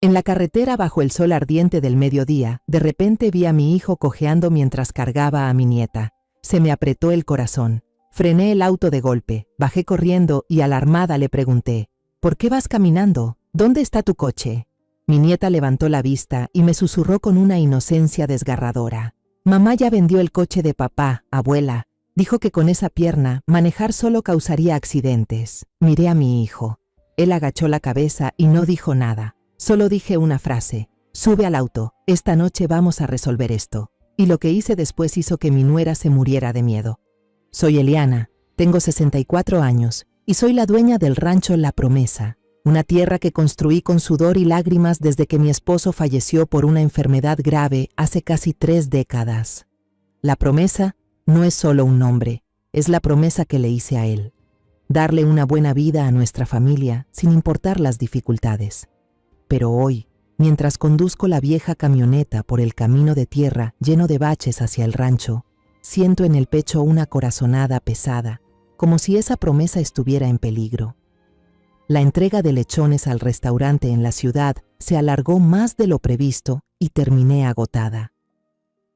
En la carretera bajo el sol ardiente del mediodía, de repente vi a mi hijo cojeando mientras cargaba a mi nieta. Se me apretó el corazón. Frené el auto de golpe, bajé corriendo y alarmada le pregunté, ¿por qué vas caminando? ¿Dónde está tu coche? Mi nieta levantó la vista y me susurró con una inocencia desgarradora. Mamá ya vendió el coche de papá, abuela. Dijo que con esa pierna, manejar solo causaría accidentes. Miré a mi hijo. Él agachó la cabeza y no dijo nada. Solo dije una frase. Sube al auto, esta noche vamos a resolver esto. Y lo que hice después hizo que mi nuera se muriera de miedo. Soy Eliana, tengo 64 años y soy la dueña del rancho La Promesa, una tierra que construí con sudor y lágrimas desde que mi esposo falleció por una enfermedad grave hace casi 3 décadas. La Promesa no es solo un nombre, es la promesa que le hice a él. Darle una buena vida a nuestra familia sin importar las dificultades. Pero hoy, mientras conduzco la vieja camioneta por el camino de tierra lleno de baches hacia el rancho, siento en el pecho una corazonada pesada, como si esa promesa estuviera en peligro. La entrega de lechones al restaurante en la ciudad se alargó más de lo previsto y terminé agotada.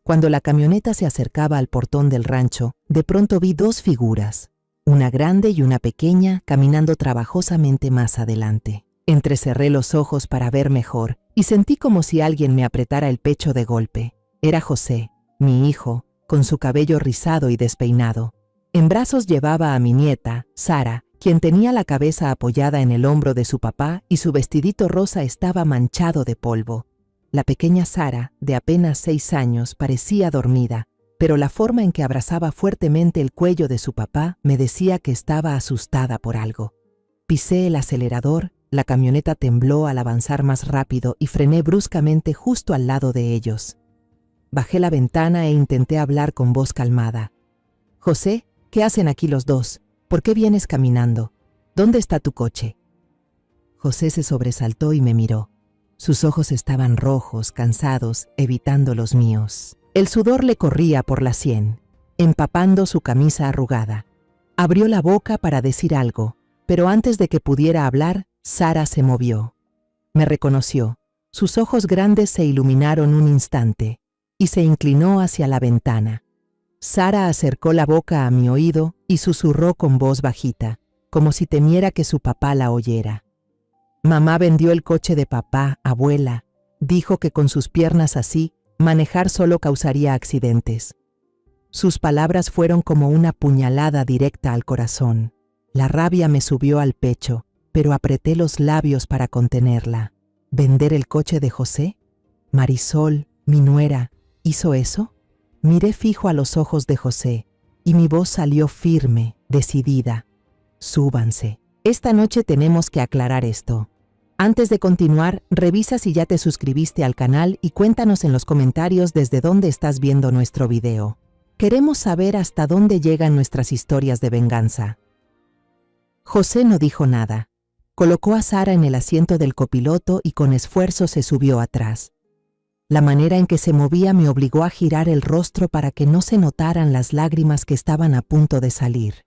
Cuando la camioneta se acercaba al portón del rancho, de pronto vi 2 figuras, una grande y una pequeña, caminando trabajosamente más adelante. Entrecerré los ojos para ver mejor y sentí como si alguien me apretara el pecho de golpe. Era José, mi hijo, con su cabello rizado y despeinado. En brazos llevaba a mi nieta, Sara, quien tenía la cabeza apoyada en el hombro de su papá y su vestidito rosa estaba manchado de polvo. La pequeña Sara, de apenas 6 años, parecía dormida, pero la forma en que abrazaba fuertemente el cuello de su papá me decía que estaba asustada por algo. Pisé el acelerador, la camioneta tembló al avanzar más rápido y frené bruscamente justo al lado de ellos. Bajé la ventana e intenté hablar con voz calmada. «José, ¿qué hacen aquí los dos? ¿Por qué vienes caminando? ¿Dónde está tu coche?» José se sobresaltó y me miró. Sus ojos estaban rojos, cansados, evitando los míos. El sudor le corría por la sien, empapando su camisa arrugada. Abrió la boca para decir algo, pero antes de que pudiera hablar, Sara se movió. Me reconoció. Sus ojos grandes se iluminaron un instante y se inclinó hacia la ventana. Sara acercó la boca a mi oído y susurró con voz bajita, como si temiera que su papá la oyera. «Mamá vendió el coche de papá, abuela. Dijo que con sus piernas así, manejar solo causaría accidentes». Sus palabras fueron como una puñalada directa al corazón. La rabia me subió al pecho, pero apreté los labios para contenerla. ¿Vender el coche de José? Marisol, mi nuera, ¿hizo eso? Miré fijo a los ojos de José y mi voz salió firme, decidida. «Súbanse. Esta noche tenemos que aclarar esto. Antes de continuar, revisa si ya te suscribiste al canal y cuéntanos en los comentarios desde dónde estás viendo nuestro video. Queremos saber hasta dónde llegan nuestras historias de venganza». José no dijo nada. Colocó a Sara en el asiento del copiloto y con esfuerzo se subió atrás. La manera en que se movía me obligó a girar el rostro para que no se notaran las lágrimas que estaban a punto de salir.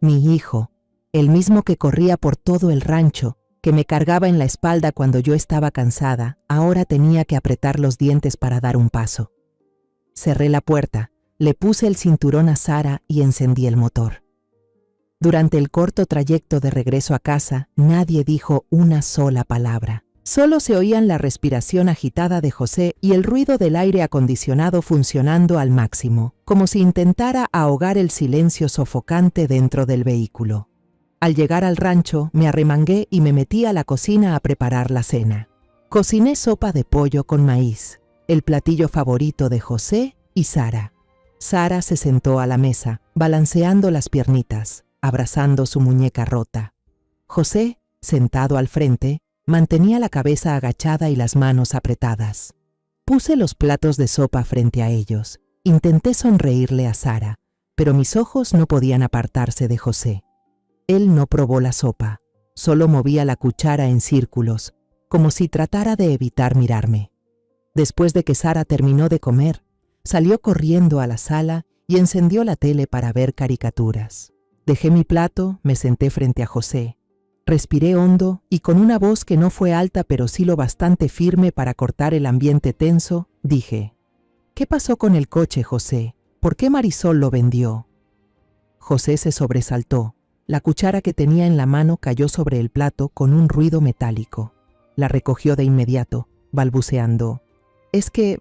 Mi hijo, el mismo que corría por todo el rancho, que me cargaba en la espalda cuando yo estaba cansada, ahora tenía que apretar los dientes para dar un paso. Cerré la puerta, le puse el cinturón a Sara y encendí el motor. Durante el corto trayecto de regreso a casa, nadie dijo una sola palabra. Solo se oían la respiración agitada de José y el ruido del aire acondicionado funcionando al máximo, como si intentara ahogar el silencio sofocante dentro del vehículo. Al llegar al rancho, me arremangué y me metí a la cocina a preparar la cena. Cociné sopa de pollo con maíz, el platillo favorito de José y Sara. Sara se sentó a la mesa, balanceando las piernitas, abrazando su muñeca rota. José, sentado al frente, mantenía la cabeza agachada y las manos apretadas. Puse los platos de sopa frente a ellos. Intenté sonreírle a Sara, pero mis ojos no podían apartarse de José. Él no probó la sopa, solo movía la cuchara en círculos, como si tratara de evitar mirarme. Después de que Sara terminó de comer, salió corriendo a la sala y encendió la tele para ver caricaturas. Dejé mi plato, me senté frente a José. Respiré hondo y con una voz que no fue alta pero sí lo bastante firme para cortar el ambiente tenso, dije: «¿Qué pasó con el coche, José? ¿Por qué Marisol lo vendió?». José se sobresaltó. La cuchara que tenía en la mano cayó sobre el plato con un ruido metálico. La recogió de inmediato, balbuceando: «Es que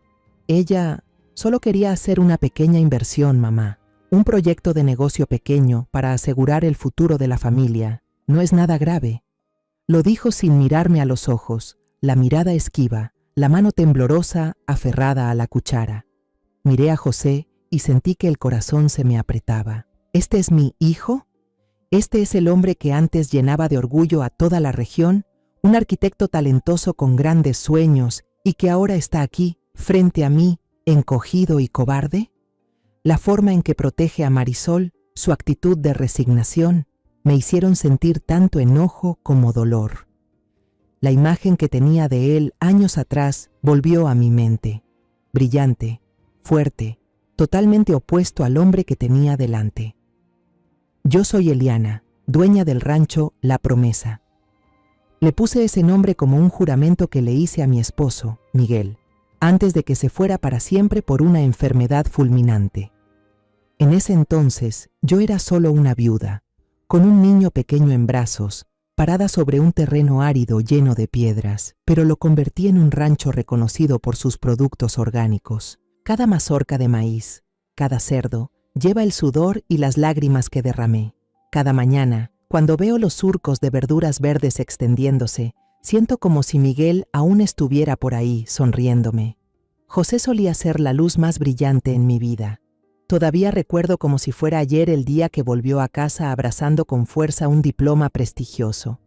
ella solo quería hacer una pequeña inversión, mamá. Un proyecto de negocio pequeño para asegurar el futuro de la familia. No es nada grave». Lo dijo sin mirarme a los ojos, la mirada esquiva, la mano temblorosa aferrada a la cuchara. Miré a José y sentí que el corazón se me apretaba. ¿Este es mi hijo? ¿Este es el hombre que antes llenaba de orgullo a toda la región? Un arquitecto talentoso con grandes sueños y que ahora está aquí, frente a mí, encogido y cobarde. La forma en que protege a Marisol, su actitud de resignación, me hicieron sentir tanto enojo como dolor. La imagen que tenía de él años atrás volvió a mi mente, brillante, fuerte, totalmente opuesto al hombre que tenía delante. Yo soy Eliana, dueña del rancho La Promesa. Le puse ese nombre como un juramento que le hice a mi esposo, Miguel, antes de que se fuera para siempre por una enfermedad fulminante. En ese entonces, yo era solo una viuda, con un niño pequeño en brazos, parada sobre un terreno árido lleno de piedras, pero lo convertí en un rancho reconocido por sus productos orgánicos. Cada mazorca de maíz, cada cerdo, lleva el sudor y las lágrimas que derramé. Cada mañana, cuando veo los surcos de verduras verdes extendiéndose, siento como si Miguel aún estuviera por ahí, sonriéndome. José solía ser la luz más brillante en mi vida. Todavía recuerdo como si fuera ayer el día que volvió a casa abrazando con fuerza un diploma prestigioso.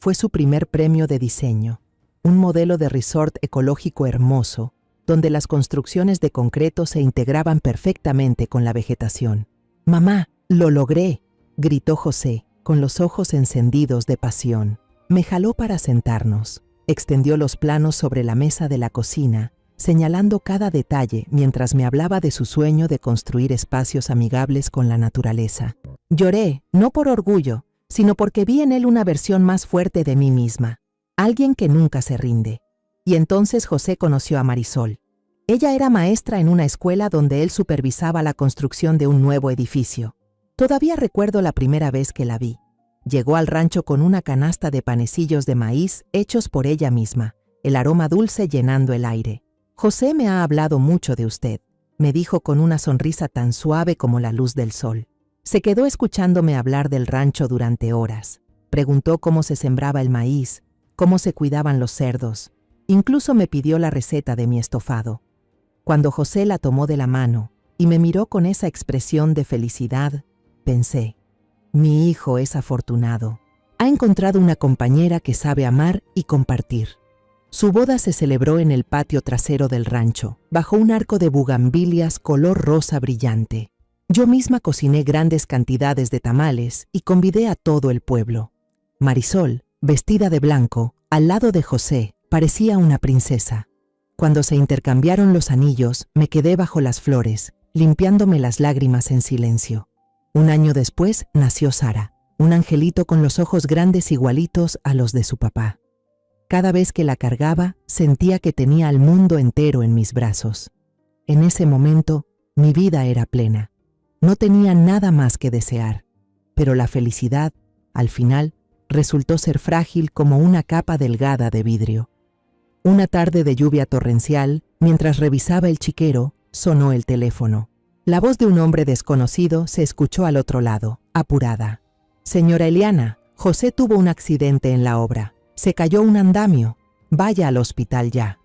Fue su primer premio de diseño, un modelo de resort ecológico hermoso, donde las construcciones de concreto se integraban perfectamente con la vegetación. «Mamá, lo logré», gritó José, con los ojos encendidos de pasión. Me jaló para sentarnos, extendió los planos sobre la mesa de la cocina, señalando cada detalle mientras me hablaba de su sueño de construir espacios amigables con la naturaleza. Lloré, no por orgullo, sino porque vi en él una versión más fuerte de mí misma, alguien que nunca se rinde. Y entonces José conoció a Marisol. Ella era maestra en una escuela donde él supervisaba la construcción de un nuevo edificio. Todavía recuerdo la primera vez que la vi. Llegó al rancho con una canasta de panecillos de maíz hechos por ella misma, el aroma dulce llenando el aire. «José me ha hablado mucho de usted», me dijo con una sonrisa tan suave como la luz del sol. Se quedó escuchándome hablar del rancho durante horas. Preguntó cómo se sembraba el maíz, cómo se cuidaban los cerdos. Incluso me pidió la receta de mi estofado. Cuando José la tomó de la mano y me miró con esa expresión de felicidad, pensé: mi hijo es afortunado. Ha encontrado una compañera que sabe amar y compartir. Su boda se celebró en el patio trasero del rancho, bajo un arco de bugambilias color rosa brillante. Yo misma cociné grandes cantidades de tamales y convidé a todo el pueblo. Marisol, vestida de blanco, al lado de José, parecía una princesa. Cuando se intercambiaron los anillos, me quedé bajo las flores, limpiándome las lágrimas en silencio. Un año después nació Sara, un angelito con los ojos grandes igualitos a los de su papá. Cada vez que la cargaba, sentía que tenía al mundo entero en mis brazos. En ese momento, mi vida era plena. No tenía nada más que desear, pero la felicidad, al final, resultó ser frágil como una capa delgada de vidrio. Una tarde de lluvia torrencial, mientras revisaba el chiquero, sonó el teléfono. La voz de un hombre desconocido se escuchó al otro lado, apurada. «Señora Eliana, José tuvo un accidente en la obra. Se cayó un andamio. Vaya al hospital ya».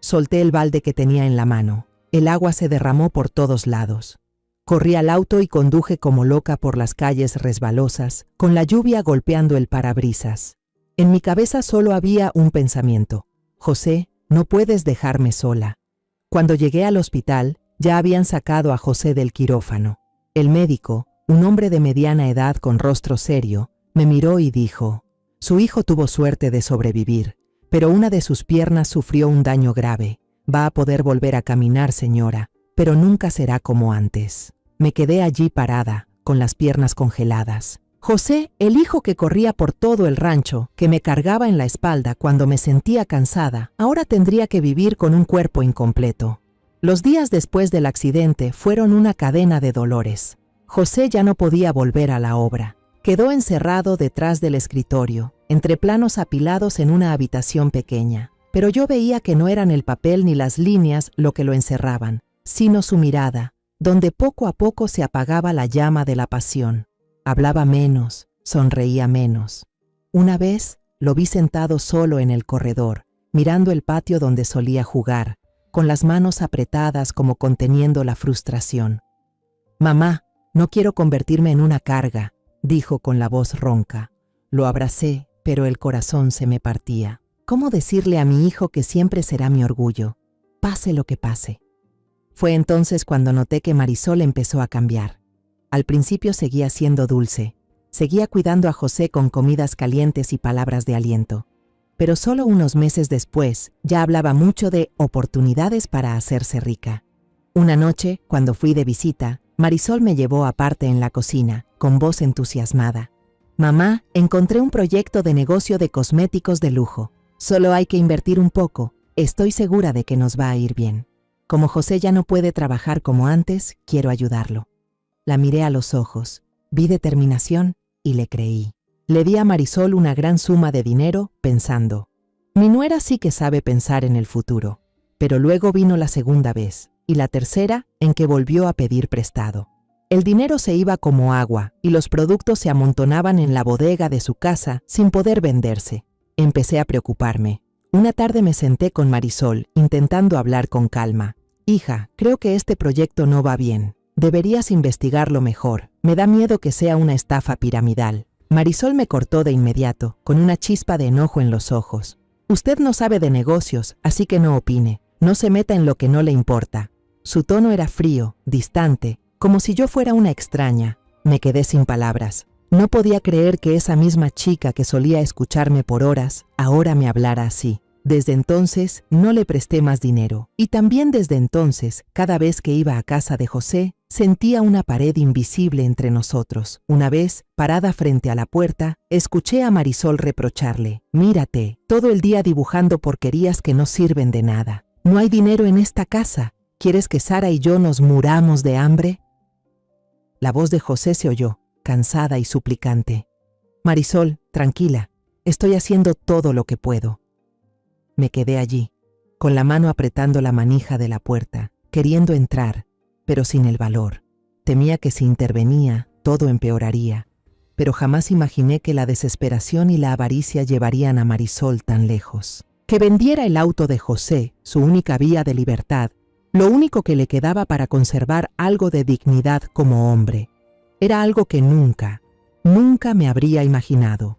Solté el balde que tenía en la mano. El agua se derramó por todos lados. Corrí al auto y conduje como loca por las calles resbalosas, con la lluvia golpeando el parabrisas. En mi cabeza solo había un pensamiento: «José, no puedes dejarme sola». Cuando llegué al hospital, ya habían sacado a José del quirófano. El médico, un hombre de mediana edad con rostro serio, me miró y dijo: «Su hijo tuvo suerte de sobrevivir, pero una de sus piernas sufrió un daño grave. Va a poder volver a caminar, señora, pero nunca será como antes». Me quedé allí parada, con las piernas congeladas. José, el hijo que corría por todo el rancho, que me cargaba en la espalda cuando me sentía cansada, ahora tendría que vivir con un cuerpo incompleto. Los días después del accidente fueron una cadena de dolores. José ya no podía volver a la obra. Quedó encerrado detrás del escritorio, entre planos apilados en una habitación pequeña. Pero yo veía que no eran el papel ni las líneas lo que lo encerraban, sino su mirada, donde poco a poco se apagaba la llama de la pasión. Hablaba menos, sonreía menos. Una vez lo vi sentado solo en el corredor, mirando el patio donde solía jugar, con las manos apretadas como conteniendo la frustración. «Mamá, no quiero convertirme en una carga», dijo con la voz ronca. Lo abracé, pero el corazón se me partía. ¿Cómo decirle a mi hijo que siempre será mi orgullo, pase lo que pase? Fue entonces cuando noté que Marisol empezó a cambiar. Al principio seguía siendo dulce, seguía cuidando a José con comidas calientes y palabras de aliento. Pero solo unos meses después ya hablaba mucho de oportunidades para hacerse rica. Una noche, cuando fui de visita, Marisol me llevó aparte en la cocina, con voz entusiasmada. «Mamá, encontré un proyecto de negocio de cosméticos de lujo. Solo hay que invertir un poco. Estoy segura de que nos va a ir bien. Como José ya no puede trabajar como antes, quiero ayudarlo». La miré a los ojos, vi determinación y le creí. Le di a Marisol una gran suma de dinero, pensando, mi nuera sí que sabe pensar en el futuro. Pero luego vino la segunda vez, y la tercera en que volvió a pedir prestado. El dinero se iba como agua, y los productos se amontonaban en la bodega de su casa sin poder venderse. Empecé a preocuparme. Una tarde me senté con Marisol, intentando hablar con calma. «Hija, creo que este proyecto no va bien. Deberías investigarlo mejor. Me da miedo que sea una estafa piramidal». Marisol me cortó de inmediato, con una chispa de enojo en los ojos. «Usted no sabe de negocios, así que no opine. No se meta en lo que no le importa». Su tono era frío, distante, como si yo fuera una extraña. Me quedé sin palabras. No podía creer que esa misma chica que solía escucharme por horas, ahora me hablara así. Desde entonces no le presté más dinero, y también desde entonces, cada vez que iba a casa de José, sentía una pared invisible entre nosotros. Una vez, parada frente a la puerta, escuché a Marisol reprocharle: «Mírate, todo el día dibujando porquerías que no sirven de nada. No hay dinero en esta casa. ¿Quieres que Sara y yo nos muramos de hambre?». La voz de José se oyó, cansada y suplicante. «Marisol, tranquila, estoy haciendo todo lo que puedo». Me quedé allí, con la mano apretando la manija de la puerta, queriendo entrar, pero sin el valor. Temía que si intervenía, todo empeoraría, pero jamás imaginé que la desesperación y la avaricia llevarían a Marisol tan lejos. Que vendiera el auto de José, su única vía de libertad, lo único que le quedaba para conservar algo de dignidad como hombre. Era algo que nunca me habría imaginado.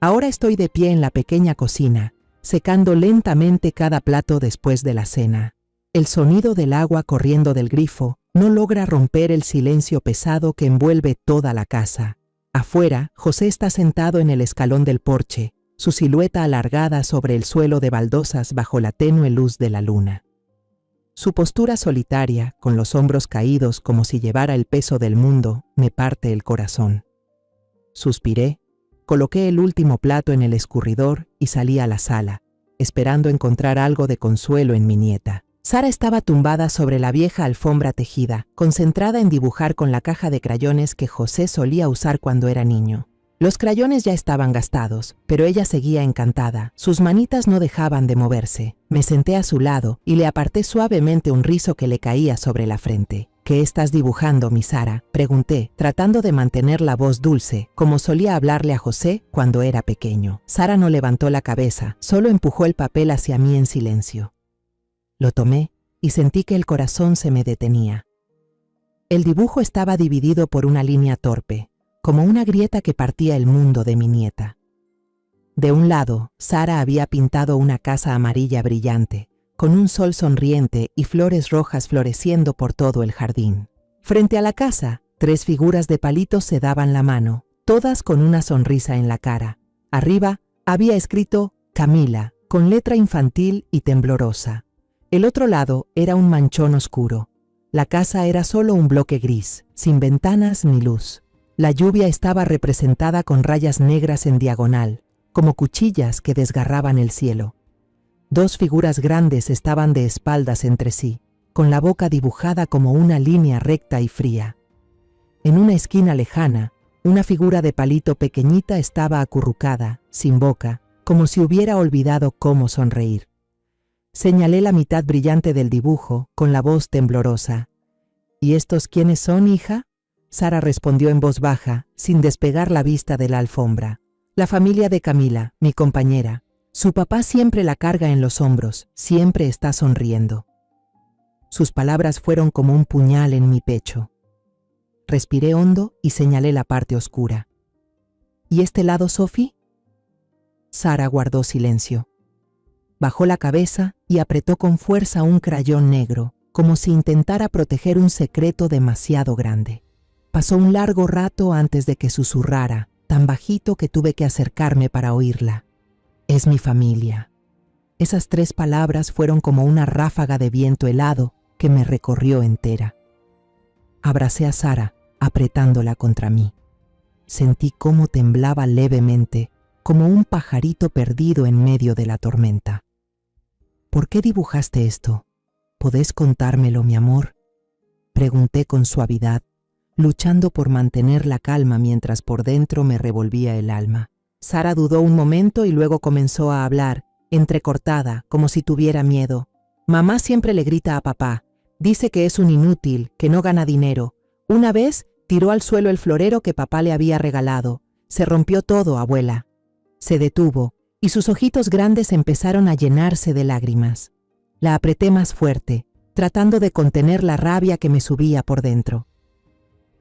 Ahora estoy de pie en la pequeña cocina, secando lentamente cada plato después de la cena. El sonido del agua corriendo del grifo no logra romper el silencio pesado que envuelve toda la casa. Afuera, José está sentado en el escalón del porche, su silueta alargada sobre el suelo de baldosas bajo la tenue luz de la luna. Su postura solitaria, con los hombros caídos como si llevara el peso del mundo, me parte el corazón. Suspiré, coloqué el último plato en el escurridor y salí a la sala, esperando encontrar algo de consuelo en mi nieta. Sara estaba tumbada sobre la vieja alfombra tejida, concentrada en dibujar con la caja de crayones que José solía usar cuando era niño. Los crayones ya estaban gastados, pero ella seguía encantada. Sus manitas no dejaban de moverse. Me senté a su lado y le aparté suavemente un rizo que le caía sobre la frente. «¿Qué estás dibujando, mi Sara?», pregunté, tratando de mantener la voz dulce, como solía hablarle a José cuando era pequeño. Sara no levantó la cabeza, solo empujó el papel hacia mí en silencio. Lo tomé y sentí que el corazón se me detenía. El dibujo estaba dividido por una línea torpe, como una grieta que partía el mundo de mi nieta. De un lado, Sara había pintado una casa amarilla brillante, con un sol sonriente y flores rojas floreciendo por todo el jardín. Frente a la casa, 3 figuras de palitos se daban la mano, todas con una sonrisa en la cara. Arriba había escrito «Camila», con letra infantil y temblorosa. El otro lado era un manchón oscuro. La casa era solo un bloque gris, sin ventanas ni luz. La lluvia estaba representada con rayas negras en diagonal, como cuchillas que desgarraban el cielo. Dos figuras grandes estaban de espaldas entre sí, con la boca dibujada como una línea recta y fría. En una esquina lejana, una figura de palito pequeñita estaba acurrucada, sin boca, como si hubiera olvidado cómo sonreír. Señalé la mitad brillante del dibujo, con la voz temblorosa. ¿Y estos quiénes son, hija? Sara respondió en voz baja, sin despegar la vista de la alfombra. La familia de Camila, mi compañera. Su papá siempre la carga en los hombros, siempre está sonriendo. Sus palabras fueron como un puñal en mi pecho. Respiré hondo y señalé la parte oscura. ¿Y este lado, Sophie? Sara guardó silencio. Bajó la cabeza y apretó con fuerza un crayón negro, como si intentara proteger un secreto demasiado grande. Pasó un largo rato antes de que susurrara, tan bajito que tuve que acercarme para oírla. Es mi familia. Esas 3 palabras fueron como una ráfaga de viento helado que me recorrió entera. Abracé a Sara, apretándola contra mí. Sentí cómo temblaba levemente, como un pajarito perdido en medio de la tormenta. ¿Por qué dibujaste esto? ¿Podés contármelo, mi amor? Pregunté con suavidad, luchando por mantener la calma mientras por dentro me revolvía el alma. Sara dudó un momento y luego comenzó a hablar, entrecortada, como si tuviera miedo. Mamá siempre le grita a papá. Dice que es un inútil, que no gana dinero. Una vez tiró al suelo el florero que papá le había regalado. Se rompió todo, abuela. Se detuvo, y sus ojitos grandes empezaron a llenarse de lágrimas. La apreté más fuerte, tratando de contener la rabia que me subía por dentro.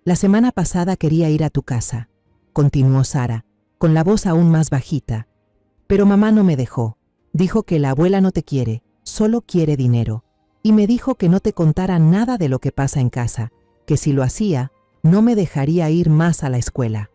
La semana pasada quería ir a tu casa, continuó Sara, con la voz aún más bajita. Pero mamá no me dejó. Dijo que la abuela no te quiere, solo quiere dinero. Y me dijo que no te contara nada de lo que pasa en casa, que si lo hacía, no me dejaría ir más a la escuela.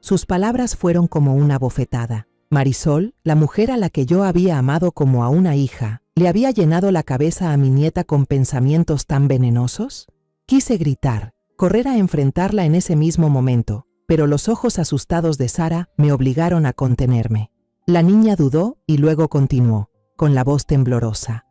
Sus palabras fueron como una bofetada. Marisol, la mujer a la que yo había amado como a una hija, ¿le había llenado la cabeza a mi nieta con pensamientos tan venenosos? Quise gritar, correr a enfrentarla en ese mismo momento, pero los ojos asustados de Sara me obligaron a contenerme. La niña dudó y luego continuó, con la voz temblorosa.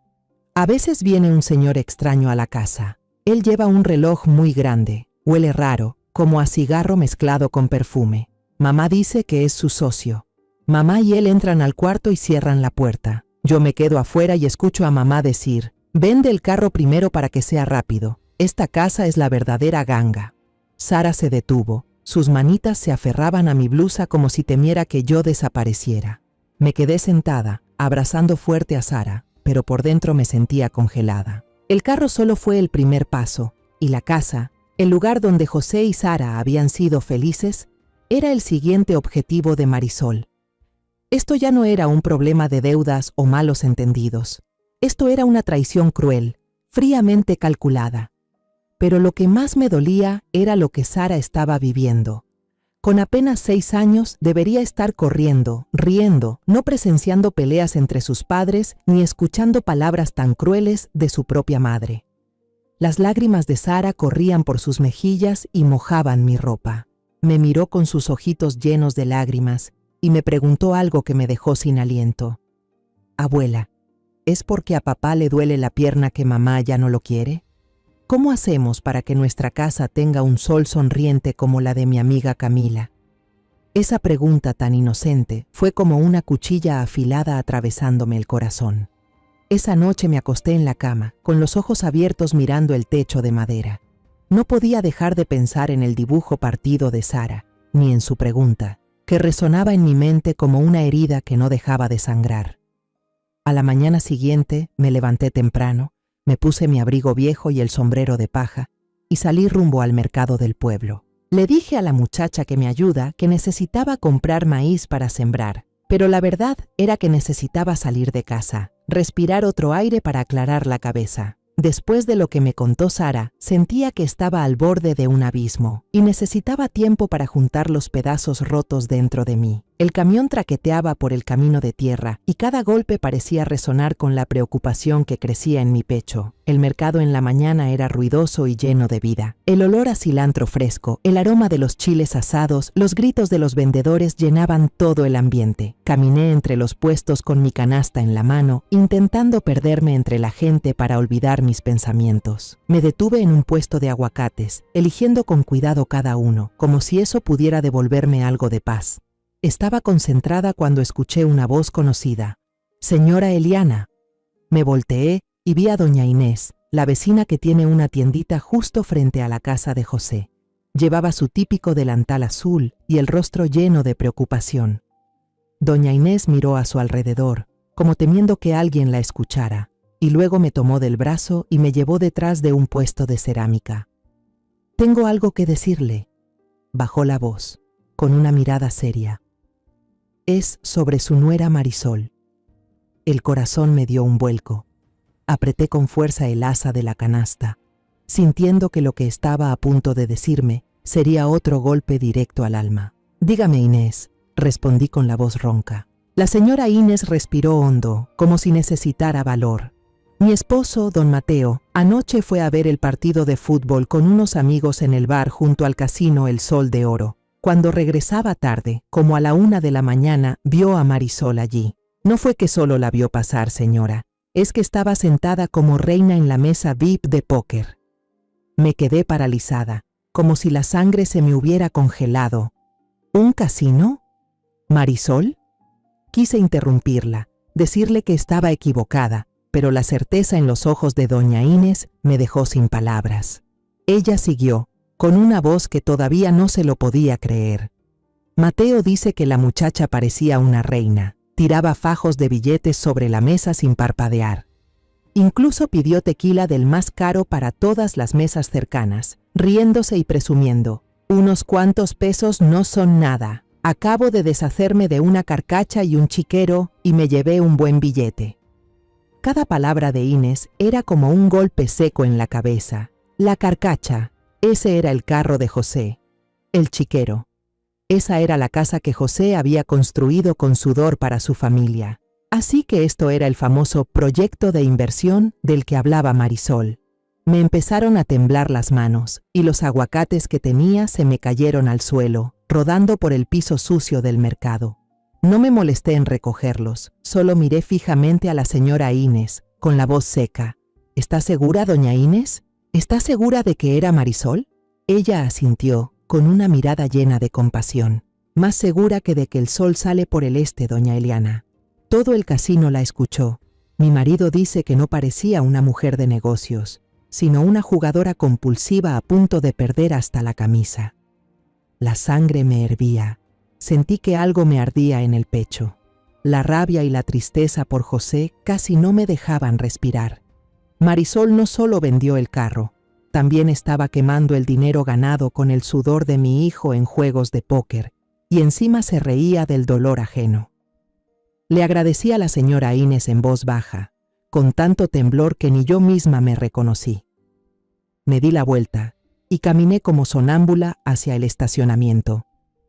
A veces viene un señor extraño a la casa. Él lleva un reloj muy grande, huele raro, como a cigarro mezclado con perfume. Mamá dice que es su socio. Mamá y él entran al cuarto y cierran la puerta. Yo me quedo afuera y escucho a mamá decir, vende el carro primero para que sea rápido. Esta casa es la verdadera ganga. Sara se detuvo. Sus manitas se aferraban a mi blusa como si temiera que yo desapareciera. Me quedé sentada, abrazando fuerte a Sara, pero por dentro me sentía congelada. El carro solo fue el primer paso, y la casa, el lugar donde José y Sara habían sido felices, era el siguiente objetivo de Marisol. Esto ya no era un problema de deudas o malos entendidos. Esto era una traición cruel, fríamente calculada. Pero lo que más me dolía era lo que Sara estaba viviendo. Con apenas 6 años debería estar corriendo, riendo, no presenciando peleas entre sus padres ni escuchando palabras tan crueles de su propia madre. Las lágrimas de Sara corrían por sus mejillas y mojaban mi ropa. Me miró con sus ojitos llenos de lágrimas y me preguntó algo que me dejó sin aliento. Abuela, ¿es porque a papá le duele la pierna que mamá ya no lo quiere? ¿Cómo hacemos para que nuestra casa tenga un sol sonriente como la de mi amiga Camila? Esa pregunta tan inocente fue como una cuchilla afilada atravesándome el corazón. Esa noche me acosté en la cama, con los ojos abiertos mirando el techo de madera. No podía dejar de pensar en el dibujo partido de Sara, ni en su pregunta, que resonaba en mi mente como una herida que no dejaba de sangrar. A la mañana siguiente me levanté temprano, me puse mi abrigo viejo y el sombrero de paja y salí rumbo al mercado del pueblo. Le dije a la muchacha que me ayuda que necesitaba comprar maíz para sembrar, pero la verdad era que necesitaba salir de casa, respirar otro aire para aclarar la cabeza. Después de lo que me contó Sara, sentía que estaba al borde de un abismo y necesitaba tiempo para juntar los pedazos rotos dentro de mí. El camión traqueteaba por el camino de tierra y cada golpe parecía resonar con la preocupación que crecía en mi pecho. El mercado en la mañana era ruidoso y lleno de vida. El olor a cilantro fresco, el aroma de los chiles asados, los gritos de los vendedores llenaban todo el ambiente. Caminé entre los puestos con mi canasta en la mano, intentando perderme entre la gente para olvidar mis pensamientos. Me detuve en un puesto de aguacates, eligiendo con cuidado cada uno, como si eso pudiera devolverme algo de paz. Estaba concentrada cuando escuché una voz conocida. «Señora Eliana». Me volteé y vi a doña Inés, la vecina que tiene una tiendita justo frente a la casa de José. Llevaba su típico delantal azul y el rostro lleno de preocupación. Doña Inés miró a su alrededor, como temiendo que alguien la escuchara, y luego me tomó del brazo y me llevó detrás de un puesto de cerámica. «Tengo algo que decirle», bajó la voz, con una mirada seria. «Es sobre su nuera Marisol». El corazón me dio un vuelco. Apreté con fuerza el asa de la canasta, sintiendo que lo que estaba a punto de decirme sería otro golpe directo al alma. «Dígame, Inés», respondí con la voz ronca. La señora Inés respiró hondo, como si necesitara valor. «Mi esposo, don Mateo, anoche fue a ver el partido de fútbol con unos amigos en el bar junto al casino El Sol de Oro. Cuando regresaba tarde, como a la 1 de la mañana, vio a Marisol allí. No fue que solo la vio pasar, señora. Es que estaba sentada como reina en la mesa VIP de póker». Me quedé paralizada, como si la sangre se me hubiera congelado. «¿Un casino? ¿Marisol?». Quise interrumpirla, decirle que estaba equivocada, pero la certeza en los ojos de doña Inés me dejó sin palabras. Ella siguió, con una voz que todavía no se lo podía creer. «Mateo dice que la muchacha parecía una reina. Tiraba fajos de billetes sobre la mesa sin parpadear. Incluso pidió tequila del más caro para todas las mesas cercanas, riéndose y presumiendo. «Unos cuantos pesos no son nada. Acabo de deshacerme de una carcacha y un chiquero y me llevé un buen billete». Cada palabra de Inés era como un golpe seco en la cabeza. La carcacha. Ese era el carro de José. El chiquero. Esa era la casa que José había construido con sudor para su familia. Así que esto era el famoso proyecto de inversión del que hablaba Marisol. Me empezaron a temblar las manos y los aguacates que tenía se me cayeron al suelo, rodando por el piso sucio del mercado. No me molesté en recogerlos, solo miré fijamente a la señora Inés, con la voz seca. «¿Está segura, doña Inés? ¿Está segura de que era Marisol?». Ella asintió, con una mirada llena de compasión. «Más segura que de que el sol sale por el este, doña Eliana». Todo el casino la escuchó. Mi marido dice que no parecía una mujer de negocios, sino una jugadora compulsiva a punto de perder hasta la camisa. La sangre me hervía. Sentí que algo me ardía en el pecho. La rabia y la tristeza por José casi no me dejaban respirar. Marisol no solo vendió el carro, también estaba quemando el dinero ganado con el sudor de mi hijo en juegos de póker, y encima se reía del dolor ajeno. Le agradecí a la señora Inés en voz baja, con tanto temblor que ni yo misma me reconocí. Me di la vuelta y caminé como sonámbula hacia el estacionamiento,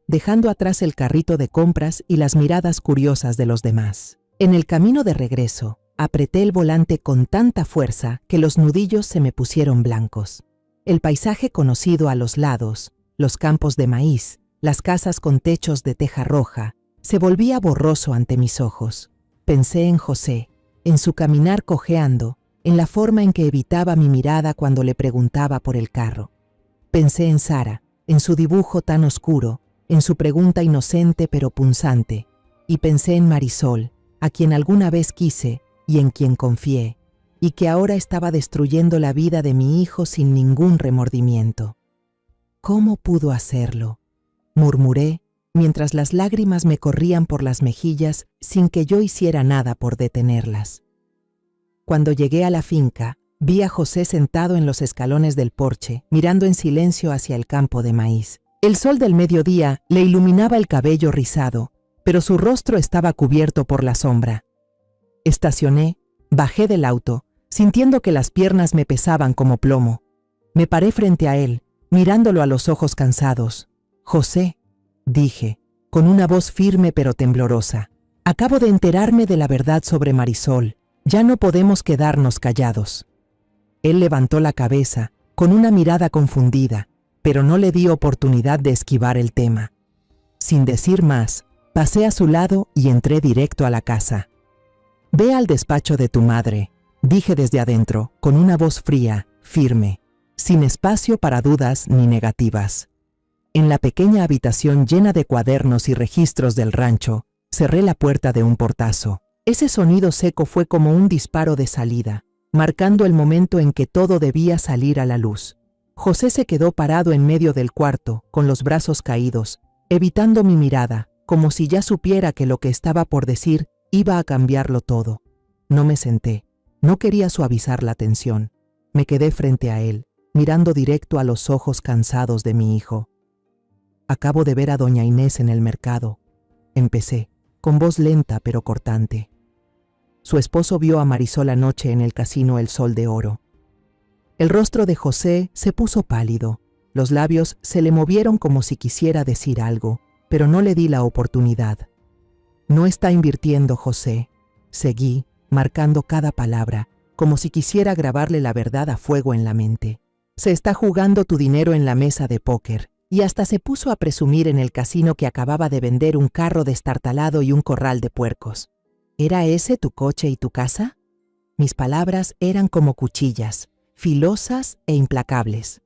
dejando atrás el carrito de compras y las miradas curiosas de los demás. En el camino de regreso, apreté el volante con tanta fuerza que los nudillos se me pusieron blancos. El paisaje conocido a los lados, los campos de maíz, las casas con techos de teja roja, se volvía borroso ante mis ojos. Pensé en José, en su caminar cojeando, en la forma en que evitaba mi mirada cuando le preguntaba por el carro. Pensé en Sara, en su dibujo tan oscuro, en su pregunta inocente pero punzante, y pensé en Marisol, a quien alguna vez quise y en quien confié, y que ahora estaba destruyendo la vida de mi hijo sin ningún remordimiento. «¿Cómo pudo hacerlo?», murmuré, mientras las lágrimas me corrían por las mejillas sin que yo hiciera nada por detenerlas. Cuando llegué a la finca, vi a José sentado en los escalones del porche, mirando en silencio hacia el campo de maíz. El sol del mediodía le iluminaba el cabello rizado, pero su rostro estaba cubierto por la sombra. Estacioné, bajé del auto, sintiendo que las piernas me pesaban como plomo. Me paré frente a él, mirándolo a los ojos cansados. «José», dije, con una voz firme pero temblorosa. Acabo de enterarme de la verdad sobre Marisol. Ya no podemos quedarnos callados. Él levantó la cabeza, con una mirada confundida, pero no le di oportunidad de esquivar el tema. Sin decir más, pasé a su lado y entré directo a la casa. «Ve al despacho de tu madre», dije desde adentro, con una voz fría, firme, sin espacio para dudas ni negativas. En la pequeña habitación llena de cuadernos y registros del rancho, cerré la puerta de un portazo. Ese sonido seco fue como un disparo de salida, marcando el momento en que todo debía salir a la luz. José se quedó parado en medio del cuarto, con los brazos caídos, evitando mi mirada, como si ya supiera que lo que estaba por decir iba a cambiarlo todo. No me senté, no quería suavizar la tensión. Me quedé frente a él, mirando directo a los ojos cansados de mi hijo. «Acabo de ver a doña Inés en el mercado», empecé, con voz lenta pero cortante. Su esposo vio a Marisol anoche en el casino El Sol de Oro. El rostro de José se puso pálido, los labios se le movieron como si quisiera decir algo, pero no le di la oportunidad. «No está invirtiendo, José», seguí, marcando cada palabra, como si quisiera grabarle la verdad a fuego en la mente. «Se está jugando tu dinero en la mesa de póker», y hasta se puso a presumir en el casino que acababa de vender un carro destartalado y un corral de puercos. «¿Era ese tu coche y tu casa?». Mis palabras eran como cuchillas, filosas e implacables.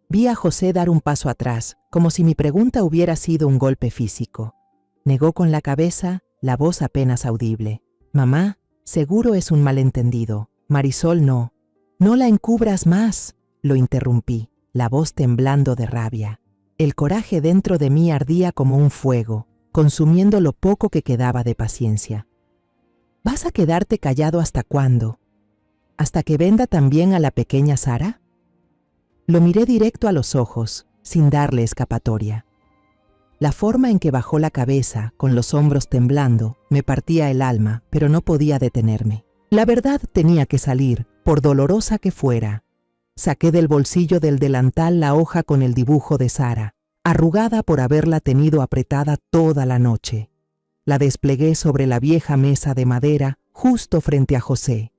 Vi a José dar un paso atrás, como si mi pregunta hubiera sido un golpe físico. Negó con la cabeza, la voz apenas audible. «Mamá, seguro es un malentendido. Marisol no». «No la encubras más», lo interrumpí, la voz temblando de rabia. El coraje dentro de mí ardía como un fuego, consumiendo lo poco que quedaba de paciencia. «¿Vas a quedarte callado hasta cuándo? ¿Hasta que venda también a la pequeña Sara?». Lo miré directo a los ojos, sin darle escapatoria. La forma en que bajó la cabeza, con los hombros temblando, me partía el alma, pero no podía detenerme. La verdad tenía que salir, por dolorosa que fuera. Saqué del bolsillo del delantal la hoja con el dibujo de Sara, arrugada por haberla tenido apretada toda la noche. La desplegué sobre la vieja mesa de madera, justo frente a José.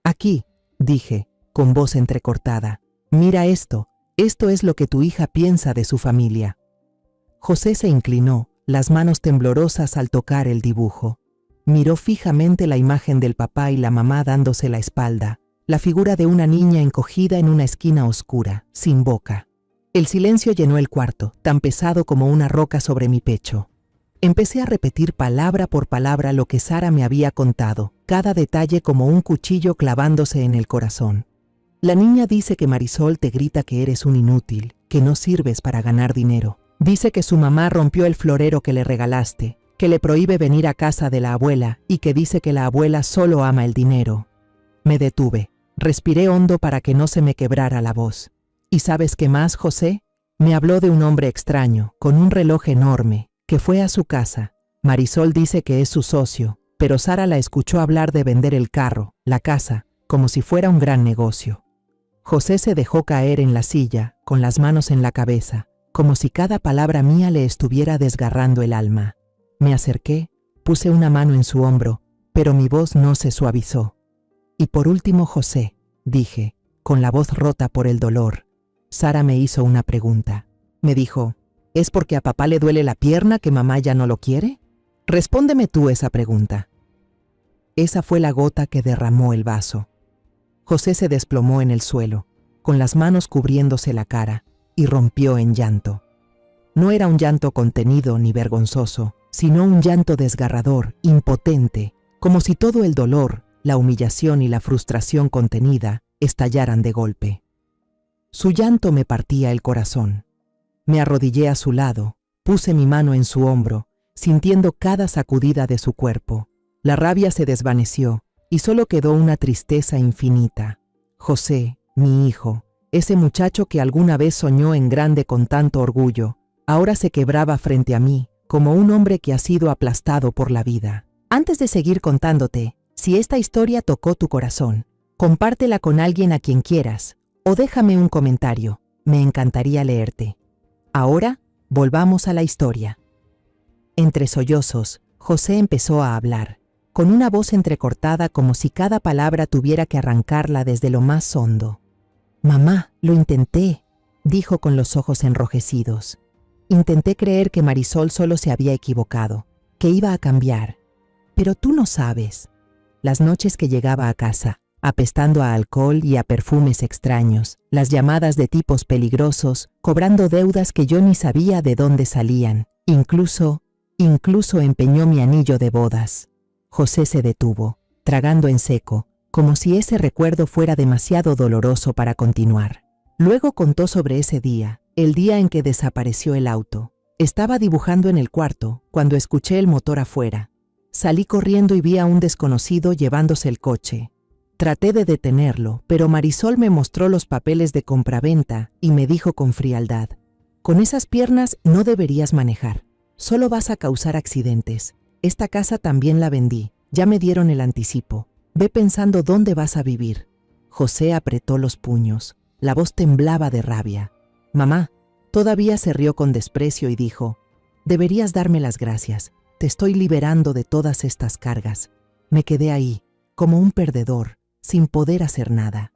«Aquí», dije, con voz entrecortada, «mira esto es lo que tu hija piensa de su familia». José se inclinó, las manos temblorosas al tocar el dibujo. Miró fijamente la imagen del papá y la mamá dándose la espalda, la figura de una niña encogida en una esquina oscura, sin boca. El silencio llenó el cuarto, tan pesado como una roca sobre mi pecho. Empecé a repetir palabra por palabra lo que Sara me había contado, cada detalle como un cuchillo clavándose en el corazón. «La niña dice que Marisol te grita que eres un inútil, que no sirves para ganar dinero. Dice que su mamá rompió el florero que le regalaste, que le prohíbe venir a casa de la abuela y que dice que la abuela solo ama el dinero». Me detuve, respiré hondo para que no se me quebrara la voz. «¿Y sabes qué más, José?». Me habló de un hombre extraño, con un reloj enorme, que fue a su casa. Marisol dice que es su socio, pero Sara la escuchó hablar de vender el carro, la casa, como si fuera un gran negocio. José se dejó caer en la silla, con las manos en la cabeza, como si cada palabra mía le estuviera desgarrando el alma. Me acerqué, puse una mano en su hombro, pero mi voz no se suavizó. «Y por último, José», dije, con la voz rota por el dolor. Sara me hizo una pregunta. Me dijo: «¿Es porque a papá le duele la pierna que mamá ya no lo quiere? Respóndeme tú esa pregunta». Esa fue la gota que derramó el vaso. José se desplomó en el suelo, con las manos cubriéndose la cara, y rompió en llanto. No era un llanto contenido ni vergonzoso, sino un llanto desgarrador, impotente, como si todo el dolor, la humillación y la frustración contenida estallaran de golpe. Su llanto me partía el corazón. Me arrodillé a su lado, puse mi mano en su hombro, sintiendo cada sacudida de su cuerpo. La rabia se desvaneció y solo quedó una tristeza infinita. José, mi hijo, ese muchacho que alguna vez soñó en grande con tanto orgullo, ahora se quebraba frente a mí como un hombre que ha sido aplastado por la vida. Antes de seguir contándote, si esta historia tocó tu corazón, compártela con alguien a quien quieras o déjame un comentario, me encantaría leerte. Ahora, volvamos a la historia. Entre sollozos, José empezó a hablar, con una voz entrecortada como si cada palabra tuviera que arrancarla desde lo más hondo. «Mamá, lo intenté», dijo con los ojos enrojecidos. «Intenté creer que Marisol solo se había equivocado, que iba a cambiar. Pero tú no sabes». Las noches que llegaba a casa, apestando a alcohol y a perfumes extraños, las llamadas de tipos peligrosos, cobrando deudas que yo ni sabía de dónde salían. Incluso empeñó mi anillo de bodas. José se detuvo, tragando en seco, como si ese recuerdo fuera demasiado doloroso para continuar. Luego contó sobre ese día, el día en que desapareció el auto. Estaba dibujando en el cuarto, cuando escuché el motor afuera. Salí corriendo y vi a un desconocido llevándose el coche. Traté de detenerlo, pero Marisol me mostró los papeles de compraventa y me dijo con frialdad: «Con esas piernas no deberías manejar. Solo vas a causar accidentes. Esta casa también la vendí. Ya me dieron el anticipo. Ve pensando dónde vas a vivir». José apretó los puños. La voz temblaba de rabia. «Mamá», todavía se rió con desprecio y dijo: «Deberías darme las gracias. Te estoy liberando de todas estas cargas». Me quedé ahí, como un perdedor, sin poder hacer nada.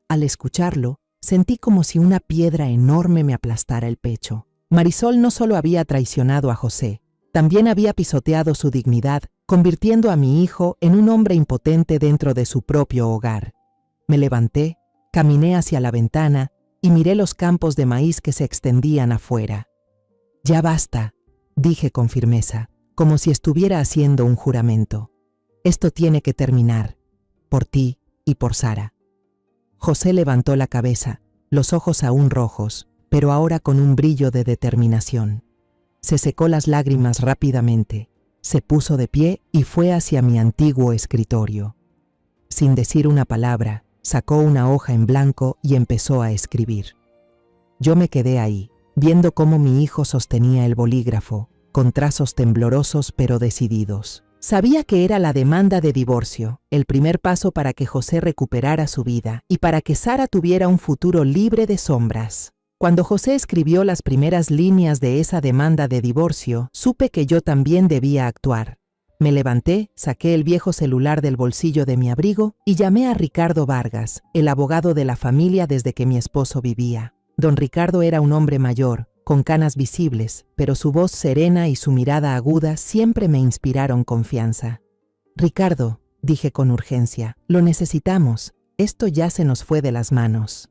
Al escucharlo, sentí como si una piedra enorme me aplastara el pecho. Marisol no solo había traicionado a José, también había pisoteado su dignidad, convirtiendo a mi hijo en un hombre impotente dentro de su propio hogar. Me levanté, caminé hacia la ventana y miré los campos de maíz que se extendían afuera. «Ya basta», dije con firmeza, como si estuviera haciendo un juramento. «Esto tiene que terminar, por ti y por Sara». José levantó la cabeza, los ojos aún rojos, pero ahora con un brillo de determinación. Se secó las lágrimas rápidamente, se puso de pie y fue hacia mi antiguo escritorio. Sin decir una palabra, sacó una hoja en blanco y empezó a escribir. Yo me quedé ahí, viendo cómo mi hijo sostenía el bolígrafo, con trazos temblorosos pero decididos. Sabía que era la demanda de divorcio, el primer paso para que José recuperara su vida y para que Sara tuviera un futuro libre de sombras. Cuando José escribió las primeras líneas de esa demanda de divorcio, supe que yo también debía actuar. Me levanté, saqué el viejo celular del bolsillo de mi abrigo y llamé a Ricardo Vargas, el abogado de la familia desde que mi esposo vivía. Don Ricardo era un hombre mayor, con canas visibles, pero su voz serena y su mirada aguda siempre me inspiraron confianza. «Ricardo», dije con urgencia, «lo necesitamos. Esto ya se nos fue de las manos».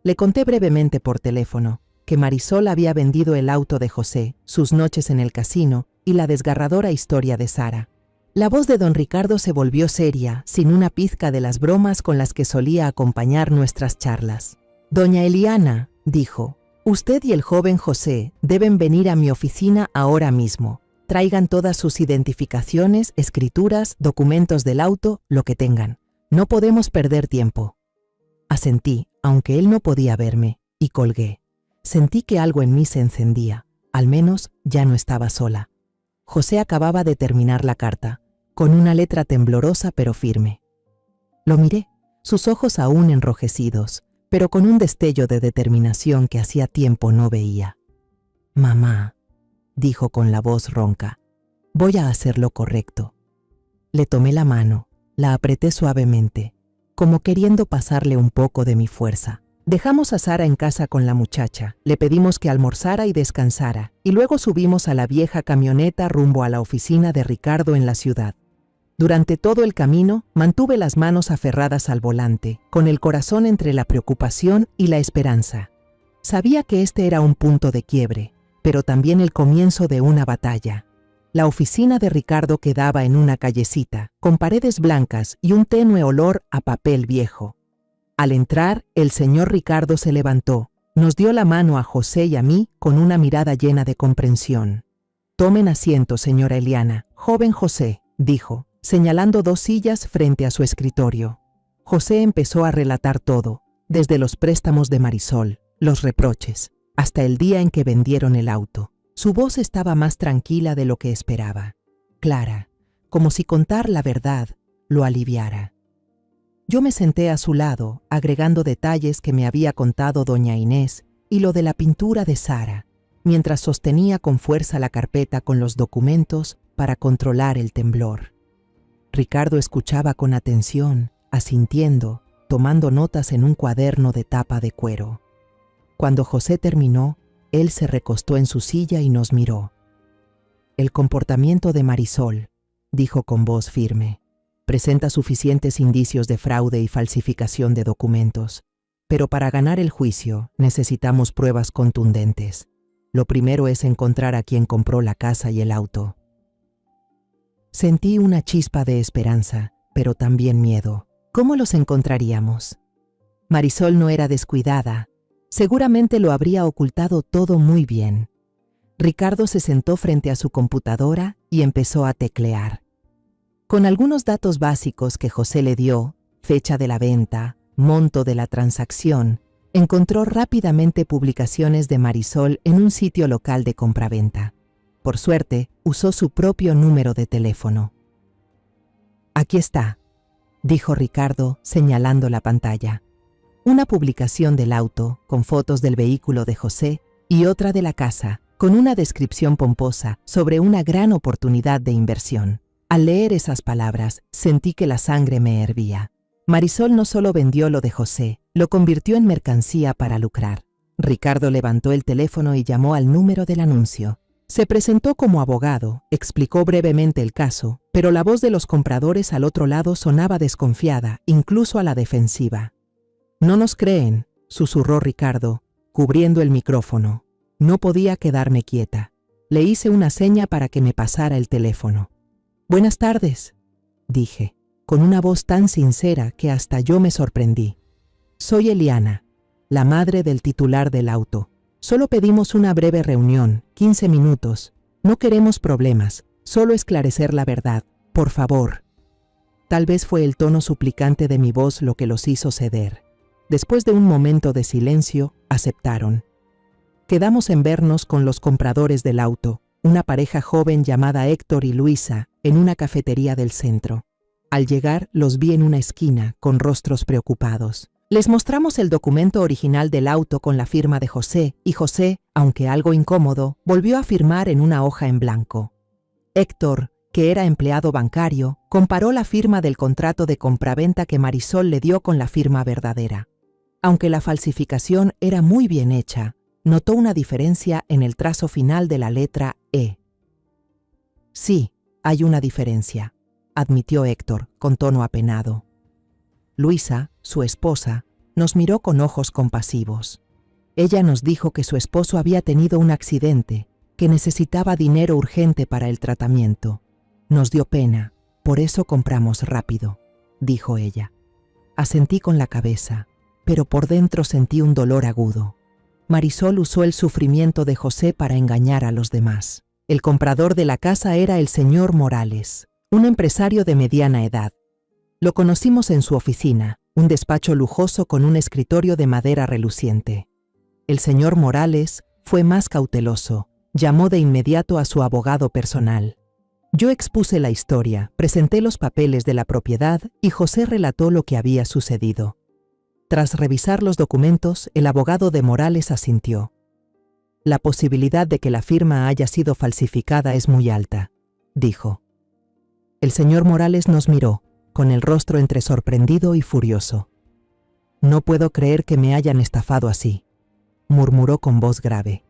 Le conté brevemente por teléfono que Marisol había vendido el auto de José, sus noches en el casino y la desgarradora historia de Sara. La voz de don Ricardo se volvió seria, sin una pizca de las bromas con las que solía acompañar nuestras charlas. «Doña Eliana», dijo, «usted y el joven José deben venir a mi oficina ahora mismo. Traigan todas sus identificaciones, escrituras, documentos del auto, lo que tengan. No podemos perder tiempo». Asentí, aunque él no podía verme, y colgué. Sentí que algo en mí se encendía. Al menos ya no estaba sola. José acababa de terminar la carta, con una letra temblorosa pero firme. Lo miré, sus ojos aún enrojecidos, pero con un destello de determinación que hacía tiempo no veía. «Mamá», dijo con la voz ronca, «voy a hacer lo correcto». Le tomé la mano, la apreté suavemente, como queriendo pasarle un poco de mi fuerza. Dejamos a Sara en casa con la muchacha, le pedimos que almorzara y descansara, y luego subimos a la vieja camioneta rumbo a la oficina de Ricardo en la ciudad. Durante todo el camino, mantuve las manos aferradas al volante, con el corazón entre la preocupación y la esperanza. Sabía que este era un punto de quiebre, pero también el comienzo de una batalla. La oficina de Ricardo quedaba en una callecita, con paredes blancas y un tenue olor a papel viejo. Al entrar, el señor Ricardo se levantó, nos dio la mano a José y a mí con una mirada llena de comprensión. «Tomen asiento, señora Eliana. Joven José», dijo, señalando 2 sillas frente a su escritorio. José empezó a relatar todo, desde los préstamos de Marisol, los reproches, hasta el día en que vendieron el auto. Su voz estaba más tranquila de lo que esperaba, clara, como si contar la verdad lo aliviara. Yo me senté a su lado, agregando detalles que me había contado doña Inés y lo de la pintura de Sara. mientras sostenía con fuerza la carpeta con los documentos para controlar el temblor. Ricardo escuchaba con atención, asintiendo, tomando notas en un cuaderno de tapa de cuero. Cuando José terminó, él se recostó en su silla y nos miró. «El comportamiento de Marisol», dijo con voz firme, «presenta suficientes indicios de fraude y falsificación de documentos, pero para ganar el juicio necesitamos pruebas contundentes. Lo primero es encontrar a quien compró la casa y el auto». Sentí una chispa de esperanza, pero también miedo. ¿Cómo los encontraríamos? Marisol no era descuidada. Seguramente lo habría ocultado todo muy bien. Ricardo se sentó frente a su computadora y empezó a teclear. Con algunos datos básicos que José le dio, fecha de la venta, monto de la transacción, encontró rápidamente publicaciones de Marisol en un sitio local de compraventa. Por suerte, usó su propio número de teléfono. «Aquí está», dijo Ricardo, señalando la pantalla. Una publicación del auto, con fotos del vehículo de José, y otra de la casa, con una descripción pomposa sobre una gran oportunidad de inversión. Al leer esas palabras, sentí que la sangre me hervía. Marisol no solo vendió lo de José, lo convirtió en mercancía para lucrar. Ricardo levantó el teléfono y llamó al número del anuncio. Se presentó como abogado, explicó brevemente el caso, pero la voz de los compradores al otro lado sonaba desconfiada, incluso a la defensiva. «No nos creen», susurró Ricardo, cubriendo el micrófono. No podía quedarme quieta. Le hice una seña para que me pasara el teléfono. «Buenas tardes», dije, con una voz tan sincera que hasta yo me sorprendí. «Soy Eliana, la madre del titular del auto. Solo pedimos una breve reunión, 15 minutos. No queremos problemas, solo esclarecer la verdad. Por favor». Tal vez fue el tono suplicante de mi voz lo que los hizo ceder. Después de un momento de silencio, aceptaron. Quedamos en vernos con los compradores del auto, una pareja joven llamada Héctor y Luisa, en una cafetería del centro. Al llegar, los vi en una esquina, con rostros preocupados. Les mostramos el documento original del auto con la firma de José, y José, aunque algo incómodo, volvió a firmar en una hoja en blanco. Héctor, que era empleado bancario, comparó la firma del contrato de compraventa que Marisol le dio con la firma verdadera. Aunque la falsificación era muy bien hecha, notó una diferencia en el trazo final de la letra E. «Sí, hay una diferencia», admitió Héctor, con tono apenado. Luisa, su esposa, nos miró con ojos compasivos. Ella nos dijo que su esposo había tenido un accidente, que necesitaba dinero urgente para el tratamiento. Nos dio pena, por eso compramos rápido, dijo ella. Asentí con la cabeza, pero por dentro sentí un dolor agudo. Marisol usó el sufrimiento de José para engañar a los demás. El comprador de la casa era el señor Morales, un empresario de mediana edad. Lo conocimos en su oficina, un despacho lujoso con un escritorio de madera reluciente. El señor Morales fue más cauteloso, llamó de inmediato a su abogado personal. Yo expuse la historia, presenté los papeles de la propiedad y José relató lo que había sucedido. Tras revisar los documentos, el abogado de Morales asintió. «La posibilidad de que la firma haya sido falsificada es muy alta», dijo. El señor Morales nos miró, con el rostro entre sorprendido y furioso. «No puedo creer que me hayan estafado así», murmuró con voz grave.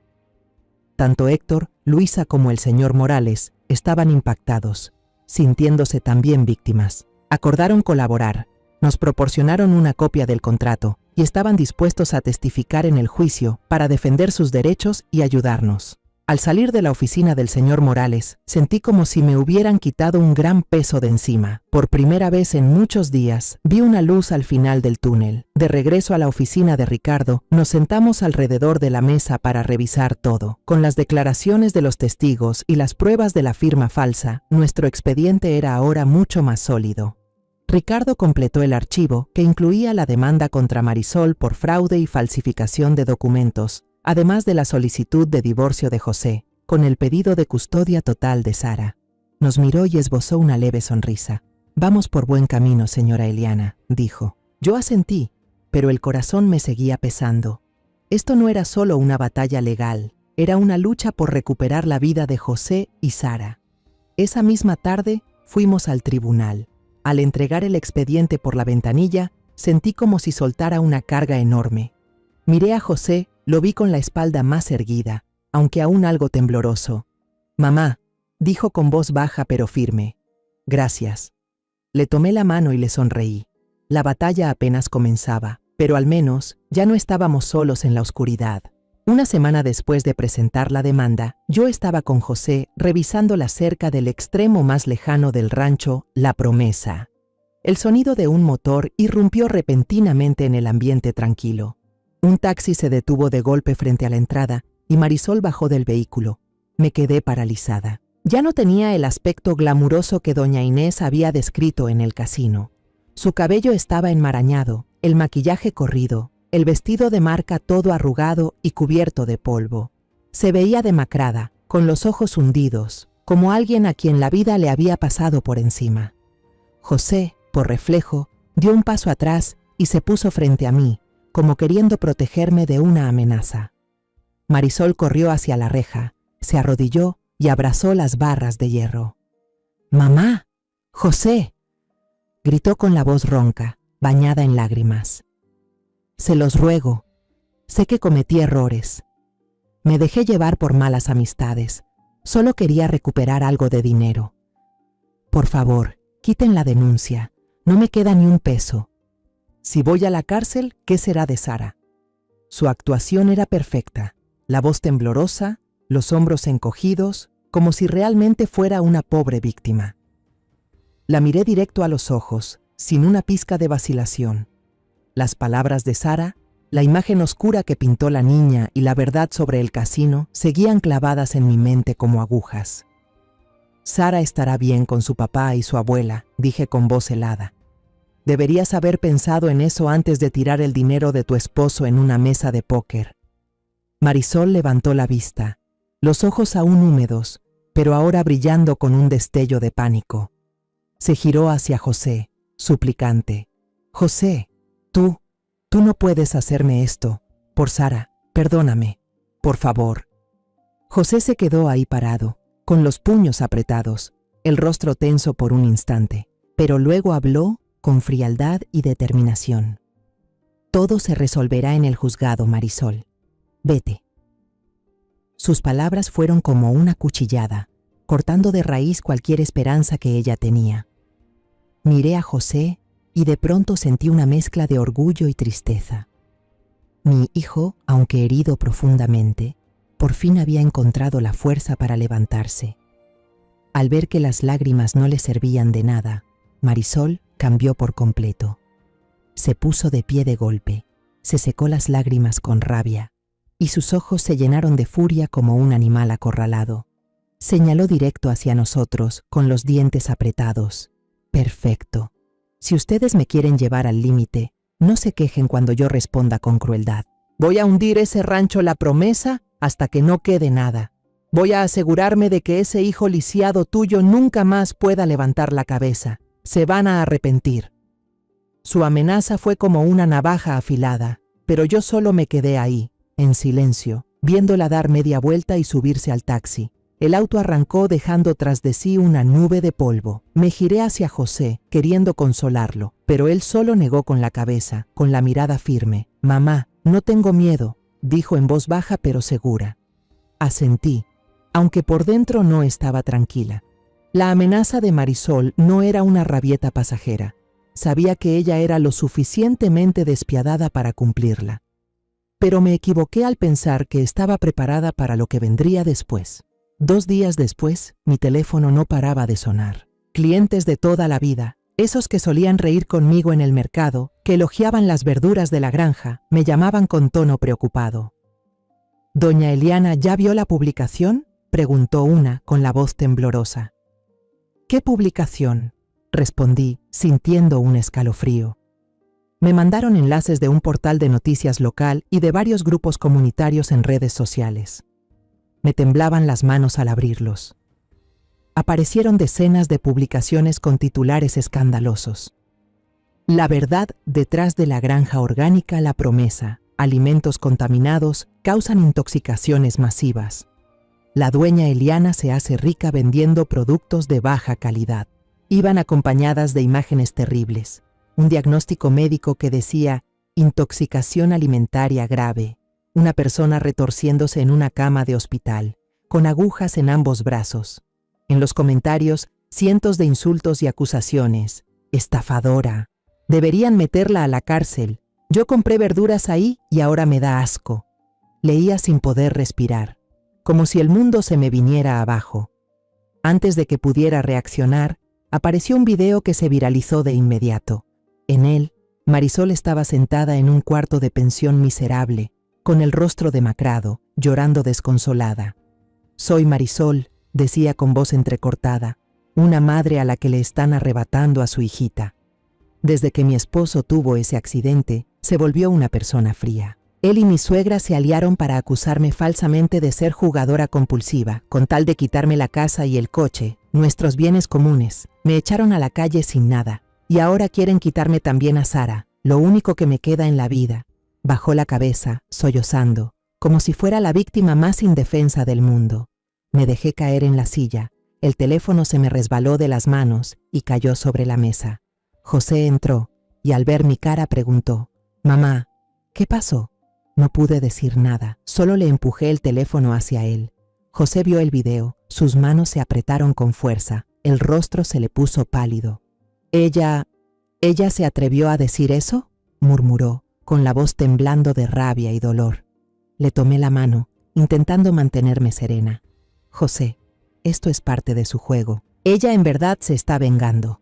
Tanto Héctor, Luisa como el señor Morales estaban impactados, sintiéndose también víctimas. Acordaron colaborar, nos proporcionaron una copia del contrato y estaban dispuestos a testificar en el juicio para defender sus derechos y ayudarnos. Al salir de la oficina del señor Morales, sentí como si me hubieran quitado un gran peso de encima. Por primera vez en muchos días, vi una luz al final del túnel. De regreso a la oficina de Ricardo, nos sentamos alrededor de la mesa para revisar todo. Con las declaraciones de los testigos y las pruebas de la firma falsa, nuestro expediente era ahora mucho más sólido. Ricardo completó el archivo, que incluía la demanda contra Marisol por fraude y falsificación de documentos, además de la solicitud de divorcio de José, con el pedido de custodia total de Sara. Nos miró y esbozó una leve sonrisa. «Vamos por buen camino, señora Eliana», dijo. Yo asentí, pero el corazón me seguía pesando. Esto no era solo una batalla legal, Era una lucha por recuperar la vida de José y Sara. Esa misma tarde fuimos al tribunal. Al entregar el expediente por la ventanilla, sentí como si soltara una carga enorme. Miré a José, lo vi con la espalda más erguida, aunque aún algo tembloroso. «Mamá», dijo con voz baja pero firme. «Gracias». Le tomé la mano y le sonreí. La batalla apenas comenzaba, pero al menos ya no estábamos solos en la oscuridad. Una semana después de presentar la demanda, yo estaba con José revisando la cerca del extremo más lejano del rancho, La Promesa. El sonido de un motor irrumpió repentinamente en el ambiente tranquilo. Un taxi se detuvo de golpe frente a la entrada y Marisol bajó del vehículo. Me quedé paralizada. Ya no tenía el aspecto glamuroso que doña Inés había descrito en el casino. Su cabello estaba enmarañado, el maquillaje corrido, el vestido de marca todo arrugado y cubierto de polvo. Se veía demacrada, con los ojos hundidos, como alguien a quien la vida le había pasado por encima. José, por reflejo, dio un paso atrás y se puso frente a mí, como queriendo protegerme de una amenaza. Marisol corrió hacia la reja, se arrodilló y abrazó las barras de hierro. «¡Mamá! ¡José!», gritó con la voz ronca, bañada en lágrimas. «Se los ruego. Sé que cometí errores. Me dejé llevar por malas amistades. Solo quería recuperar algo de dinero. Por favor, quiten la denuncia. No me queda ni un peso. Si voy a la cárcel, ¿qué será de Sara?». Su actuación era perfecta. La voz temblorosa, los hombros encogidos, como si realmente fuera una pobre víctima. La miré directo a los ojos, sin una pizca de vacilación. Las palabras de Sara, la imagen oscura que pintó la niña y la verdad sobre el casino seguían clavadas en mi mente como agujas. «Sara estará bien con su papá y su abuela», dije con voz helada. «Deberías haber pensado en eso antes de tirar el dinero de tu esposo en una mesa de póker». Marisol levantó la vista, los ojos aún húmedos, pero ahora brillando con un destello de pánico. Se giró hacia José, suplicante. «José, tú no puedes hacerme esto. Por Sara, perdóname, por favor». José se quedó ahí parado, con los puños apretados, el rostro tenso por un instante, pero luego habló con frialdad y determinación. «Todo se resolverá en el juzgado, Marisol. Vete». Sus palabras fueron como una cuchillada, cortando de raíz cualquier esperanza que ella tenía. Miré a José y de pronto sentí una mezcla de orgullo y tristeza. Mi hijo, aunque herido profundamente, por fin había encontrado la fuerza para levantarse. Al ver que las lágrimas no le servían de nada, Marisol cambió por completo. Se puso de pie de golpe, se secó las lágrimas con rabia, y sus ojos se llenaron de furia como un animal acorralado. Señaló directo hacia nosotros, con los dientes apretados. «Perfecto. Si ustedes me quieren llevar al límite, no se quejen cuando yo responda con crueldad. Voy a hundir ese rancho La Promesa hasta que no quede nada. Voy a asegurarme de que ese hijo lisiado tuyo nunca más pueda levantar la cabeza. Se van a arrepentir». Su amenaza fue como una navaja afilada, pero yo solo me quedé ahí, en silencio, viéndola dar media vuelta y subirse al taxi. El auto arrancó dejando tras de sí una nube de polvo. Me giré hacia José, queriendo consolarlo, pero él solo negó con la cabeza, con la mirada firme. «Mamá, no tengo miedo», dijo en voz baja pero segura. Asentí, aunque por dentro no estaba tranquila. La amenaza de Marisol no era una rabieta pasajera. Sabía que ella era lo suficientemente despiadada para cumplirla. Pero me equivoqué al pensar que estaba preparada para lo que vendría después. 2 días después, mi teléfono no paraba de sonar. Clientes de toda la vida, esos que solían reír conmigo en el mercado, que elogiaban las verduras de la granja, me llamaban con tono preocupado. «¿Doña Eliana ya vio la publicación?», preguntó una con la voz temblorosa. «¿Qué publicación?», respondí, sintiendo un escalofrío. Me mandaron enlaces de un portal de noticias local y de varios grupos comunitarios en redes sociales. Me temblaban las manos al abrirlos. Aparecieron decenas de publicaciones con titulares escandalosos. «La verdad detrás de la granja orgánica La Promesa», alimentos contaminados causan intoxicaciones masivas. La dueña Eliana se hace rica vendiendo productos de baja calidad. Iban acompañadas de imágenes terribles. Un diagnóstico médico que decía intoxicación alimentaria grave. Una persona retorciéndose en una cama de hospital, con agujas en ambos brazos. En los comentarios, cientos de insultos y acusaciones. Estafadora. Deberían meterla a la cárcel. Yo compré verduras ahí y ahora me da asco. Leía sin poder respirar, como si el mundo se me viniera abajo. Antes de que pudiera reaccionar, apareció un video que se viralizó de inmediato. En él, Marisol estaba sentada en un cuarto de pensión miserable, con el rostro demacrado, llorando desconsolada. «Soy Marisol», decía con voz entrecortada, «una madre a la que le están arrebatando a su hijita. Desde que mi esposo tuvo ese accidente, se volvió una persona fría. Él y mi suegra se aliaron para acusarme falsamente de ser jugadora compulsiva, con tal de quitarme la casa y el coche, nuestros bienes comunes. Me echaron a la calle sin nada. Y ahora quieren quitarme también a Sara, lo único que me queda en la vida». Bajó la cabeza, sollozando, como si fuera la víctima más indefensa del mundo. Me dejé caer en la silla. El teléfono se me resbaló de las manos y cayó sobre la mesa. José entró y al ver mi cara preguntó: «Mamá, ¿qué pasó?». No pude decir nada, solo le empujé el teléfono hacia él. José vio el video, sus manos se apretaron con fuerza, el rostro se le puso pálido. «¿Ella se atrevió a decir eso?», murmuró, con la voz temblando de rabia y dolor. Le tomé la mano, intentando mantenerme serena. «José, esto es parte de su juego. Ella en verdad se está vengando».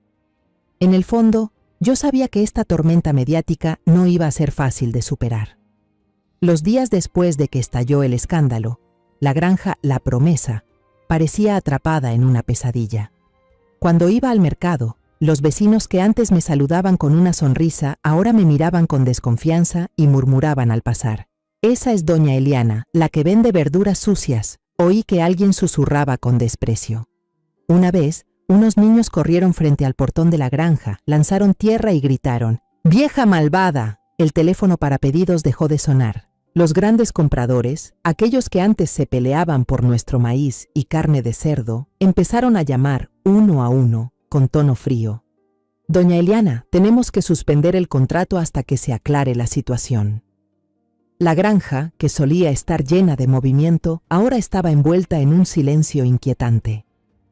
En el fondo, yo sabía que esta tormenta mediática no iba a ser fácil de superar. Los días después de que estalló el escándalo, la granja La Promesa parecía atrapada en una pesadilla. Cuando iba al mercado, los vecinos que antes me saludaban con una sonrisa ahora me miraban con desconfianza y murmuraban al pasar: «Esa es doña Eliana, la que vende verduras sucias», oí que alguien susurraba con desprecio. Una vez, unos niños corrieron frente al portón de la granja, lanzaron tierra y gritaron: «¡Vieja malvada!». El teléfono para pedidos dejó de sonar. Los grandes compradores, aquellos que antes se peleaban por nuestro maíz y carne de cerdo, empezaron a llamar uno a uno, con tono frío: «Doña Eliana, tenemos que suspender el contrato hasta que se aclare la situación». La granja, que solía estar llena de movimiento, ahora estaba envuelta en un silencio inquietante.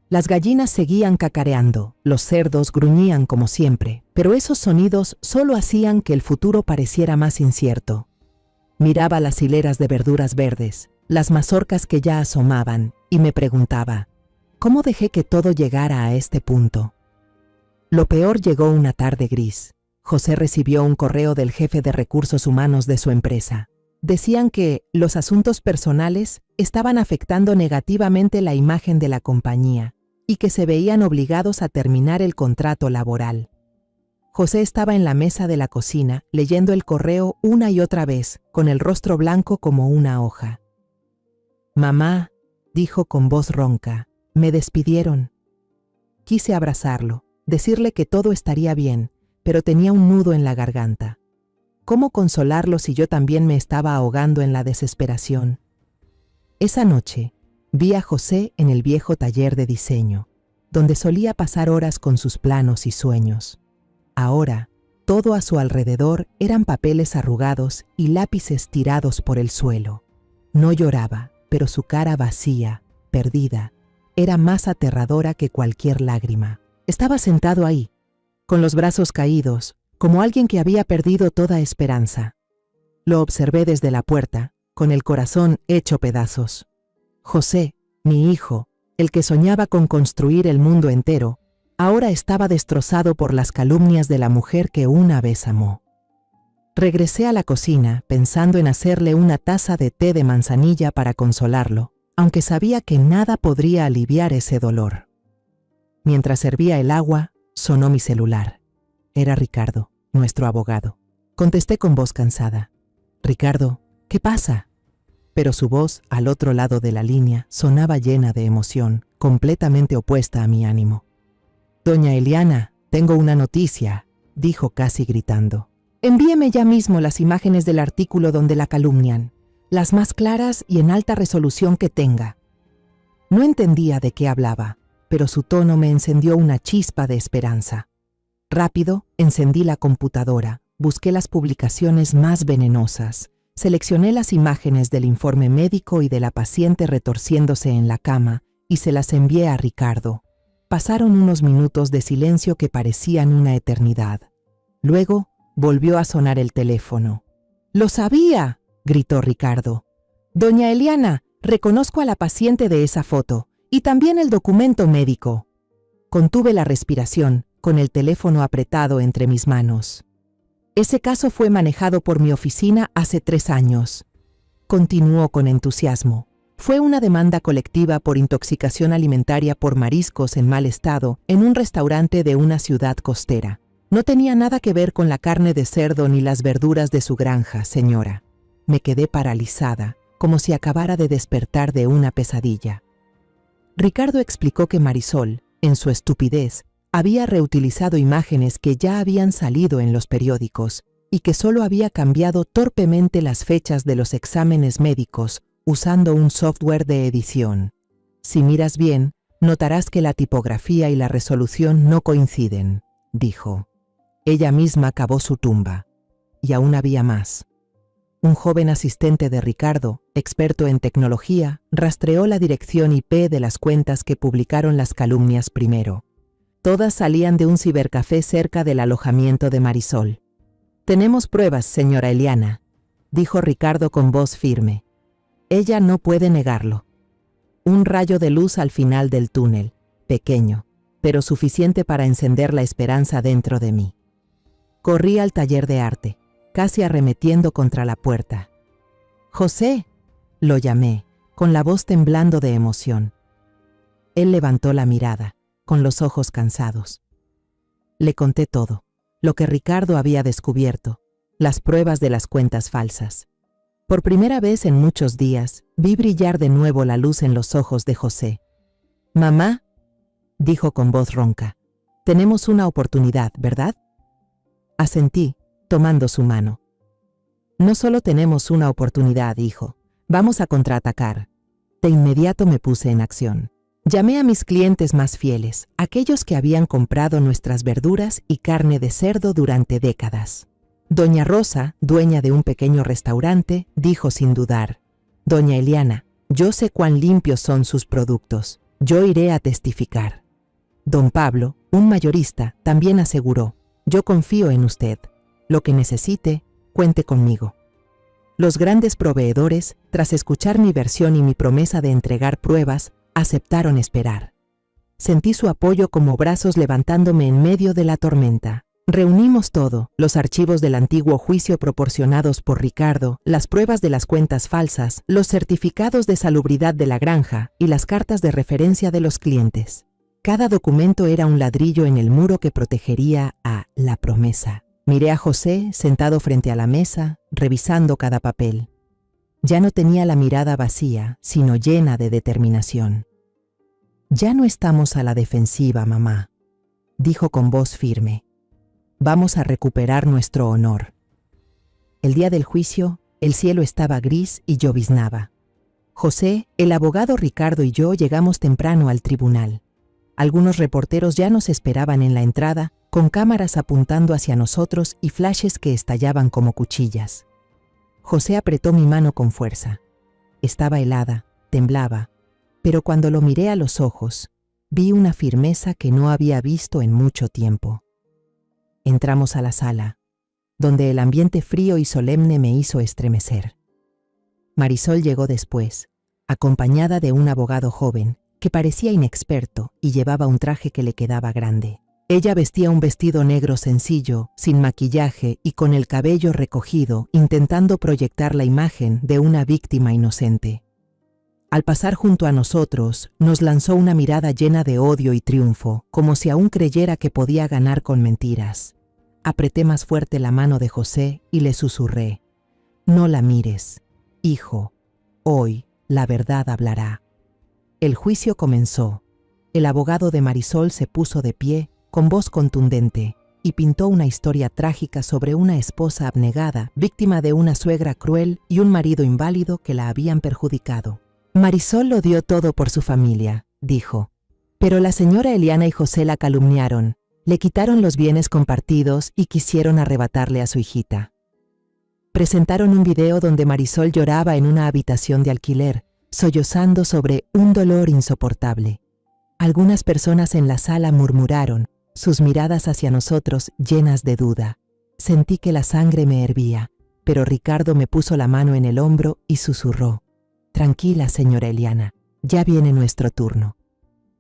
Las gallinas seguían cacareando, los cerdos gruñían como siempre, pero esos sonidos solo hacían que el futuro pareciera más incierto. Miraba las hileras de verduras verdes, las mazorcas que ya asomaban, y me preguntaba: ¿cómo dejé que todo llegara a este punto? Lo peor llegó una tarde gris. José recibió un correo del jefe de recursos humanos de su empresa. Decían que los asuntos personales estaban afectando negativamente la imagen de la compañía y que se veían obligados a terminar el contrato laboral. José estaba en la mesa de la cocina, leyendo el correo una y otra vez, con el rostro blanco como una hoja. «Mamá», dijo con voz ronca, «me despidieron». Quise abrazarlo, decirle que todo estaría bien, pero tenía un nudo en la garganta. ¿Cómo consolarlo si yo también me estaba ahogando en la desesperación? Esa noche, vi a José en el viejo taller de diseño, donde solía pasar horas con sus planos y sueños. Ahora, todo a su alrededor eran papeles arrugados y lápices tirados por el suelo. No lloraba, pero su cara vacía, perdida, era más aterradora que cualquier lágrima. Estaba sentado ahí, con los brazos caídos, como alguien que había perdido toda esperanza. Lo observé desde la puerta, con el corazón hecho pedazos. José, mi hijo, el que soñaba con construir el mundo entero, ahora estaba destrozado por las calumnias de la mujer que una vez amó. Regresé a la cocina pensando en hacerle una taza de té de manzanilla para consolarlo, aunque sabía que nada podría aliviar ese dolor. Mientras servía el agua, sonó mi celular. Era Ricardo, nuestro abogado. Contesté con voz cansada: «Ricardo, ¿qué pasa?». Pero su voz, al otro lado de la línea, sonaba llena de emoción, completamente opuesta a mi ánimo. «Doña Eliana, tengo una noticia», dijo casi gritando. Envíeme ya mismo las imágenes del artículo donde la calumnian, las más claras y en alta resolución que tenga. No entendía de qué hablaba, pero su tono me encendió una chispa de esperanza. Rápido, encendí la computadora, busqué las publicaciones más venenosas, seleccioné las imágenes del informe médico y de la paciente retorciéndose en la cama y se las envié a Ricardo. Pasaron unos minutos de silencio que parecían una eternidad. Luego, volvió a sonar el teléfono. ¡Lo sabía!, gritó Ricardo. «Doña Eliana, reconozco a la paciente de esa foto y también el documento médico». Contuve la respiración, con el teléfono apretado entre mis manos. «Ese caso fue manejado por mi oficina hace 3 años». Continuó con entusiasmo. «Fue una demanda colectiva por intoxicación alimentaria por mariscos en mal estado en un restaurante de una ciudad costera. No tenía nada que ver con la carne de cerdo ni las verduras de su granja, señora». Me quedé paralizada, como si acabara de despertar de una pesadilla. Ricardo explicó que Marisol, en su estupidez, había reutilizado imágenes que ya habían salido en los periódicos y que solo había cambiado torpemente las fechas de los exámenes médicos usando un software de edición. «Si miras bien, notarás que la tipografía y la resolución no coinciden», dijo. Ella misma cavó su tumba. Y aún había más. Un joven asistente de Ricardo, experto en tecnología, rastreó la dirección IP de las cuentas que publicaron las calumnias primero. Todas salían de un cibercafé cerca del alojamiento de Marisol. «Tenemos pruebas, señora Eliana», dijo Ricardo con voz firme. «Ella no puede negarlo». Un rayo de luz al final del túnel, pequeño, pero suficiente para encender la esperanza dentro de mí. Corrí al taller de arte, casi arremetiendo contra la puerta. «José», lo llamé, con la voz temblando de emoción. Él levantó la mirada, con los ojos cansados. Le conté todo, lo que Ricardo había descubierto, las pruebas de las cuentas falsas. Por primera vez en muchos días, vi brillar de nuevo la luz en los ojos de José. «Mamá», dijo con voz ronca, «tenemos una oportunidad, ¿verdad?». Asentí, tomando su mano. «No solo tenemos una oportunidad, hijo, vamos a contraatacar». De inmediato me puse en acción. Llamé a mis clientes más fieles, aquellos que habían comprado nuestras verduras y carne de cerdo durante décadas. Doña Rosa, dueña de un pequeño restaurante, dijo sin dudar: «Doña Eliana, yo sé cuán limpios son sus productos. Yo iré a testificar». Don Pablo, un mayorista, también aseguró: «Yo confío en usted. Lo que necesite, cuente conmigo». Los grandes proveedores, tras escuchar mi versión y mi promesa de entregar pruebas, aceptaron esperar. Sentí su apoyo como brazos levantándome en medio de la tormenta. Reunimos todo, los archivos del antiguo juicio proporcionados por Ricardo, las pruebas de las cuentas falsas, los certificados de salubridad de la granja y las cartas de referencia de los clientes. Cada documento era un ladrillo en el muro que protegería a la promesa. Miré a José sentado frente a la mesa, revisando cada papel. Ya no tenía la mirada vacía, sino llena de determinación. «Ya no estamos a la defensiva, mamá», dijo con voz firme. «Vamos a recuperar nuestro honor». El día del juicio, el cielo estaba gris y lloviznaba. José, el abogado Ricardo y yo llegamos temprano al tribunal. Algunos reporteros ya nos esperaban en la entrada, con cámaras apuntando hacia nosotros y flashes que estallaban como cuchillas. José apretó mi mano con fuerza. Estaba helada, temblaba, pero cuando lo miré a los ojos, vi una firmeza que no había visto en mucho tiempo. Entramos a la sala, donde el ambiente frío y solemne me hizo estremecer. Marisol llegó después, acompañada de un abogado joven, que parecía inexperto y llevaba un traje que le quedaba grande. Ella vestía un vestido negro sencillo, sin maquillaje y con el cabello recogido, intentando proyectar la imagen de una víctima inocente. Al pasar junto a nosotros, nos lanzó una mirada llena de odio y triunfo, como si aún creyera que podía ganar con mentiras. Apreté más fuerte la mano de José y le susurré: «No la mires, hijo. Hoy la verdad hablará». El juicio comenzó. El abogado de Marisol se puso de pie, con voz contundente: y pintó una historia trágica sobre una esposa abnegada, víctima de una suegra cruel y un marido inválido que la habían perjudicado. Marisol lo dio todo por su familia, dijo. Pero la señora Eliana y José la calumniaron, le quitaron los bienes compartidos y quisieron arrebatarle a su hijita. Presentaron un video donde Marisol lloraba en una habitación de alquiler, sollozando sobre un dolor insoportable. Algunas personas en la sala murmuraron, sus miradas hacia nosotros llenas de duda. Sentí que la sangre me hervía, pero Ricardo me puso la mano en el hombro y susurró: «Tranquila, señora Eliana, ya viene nuestro turno».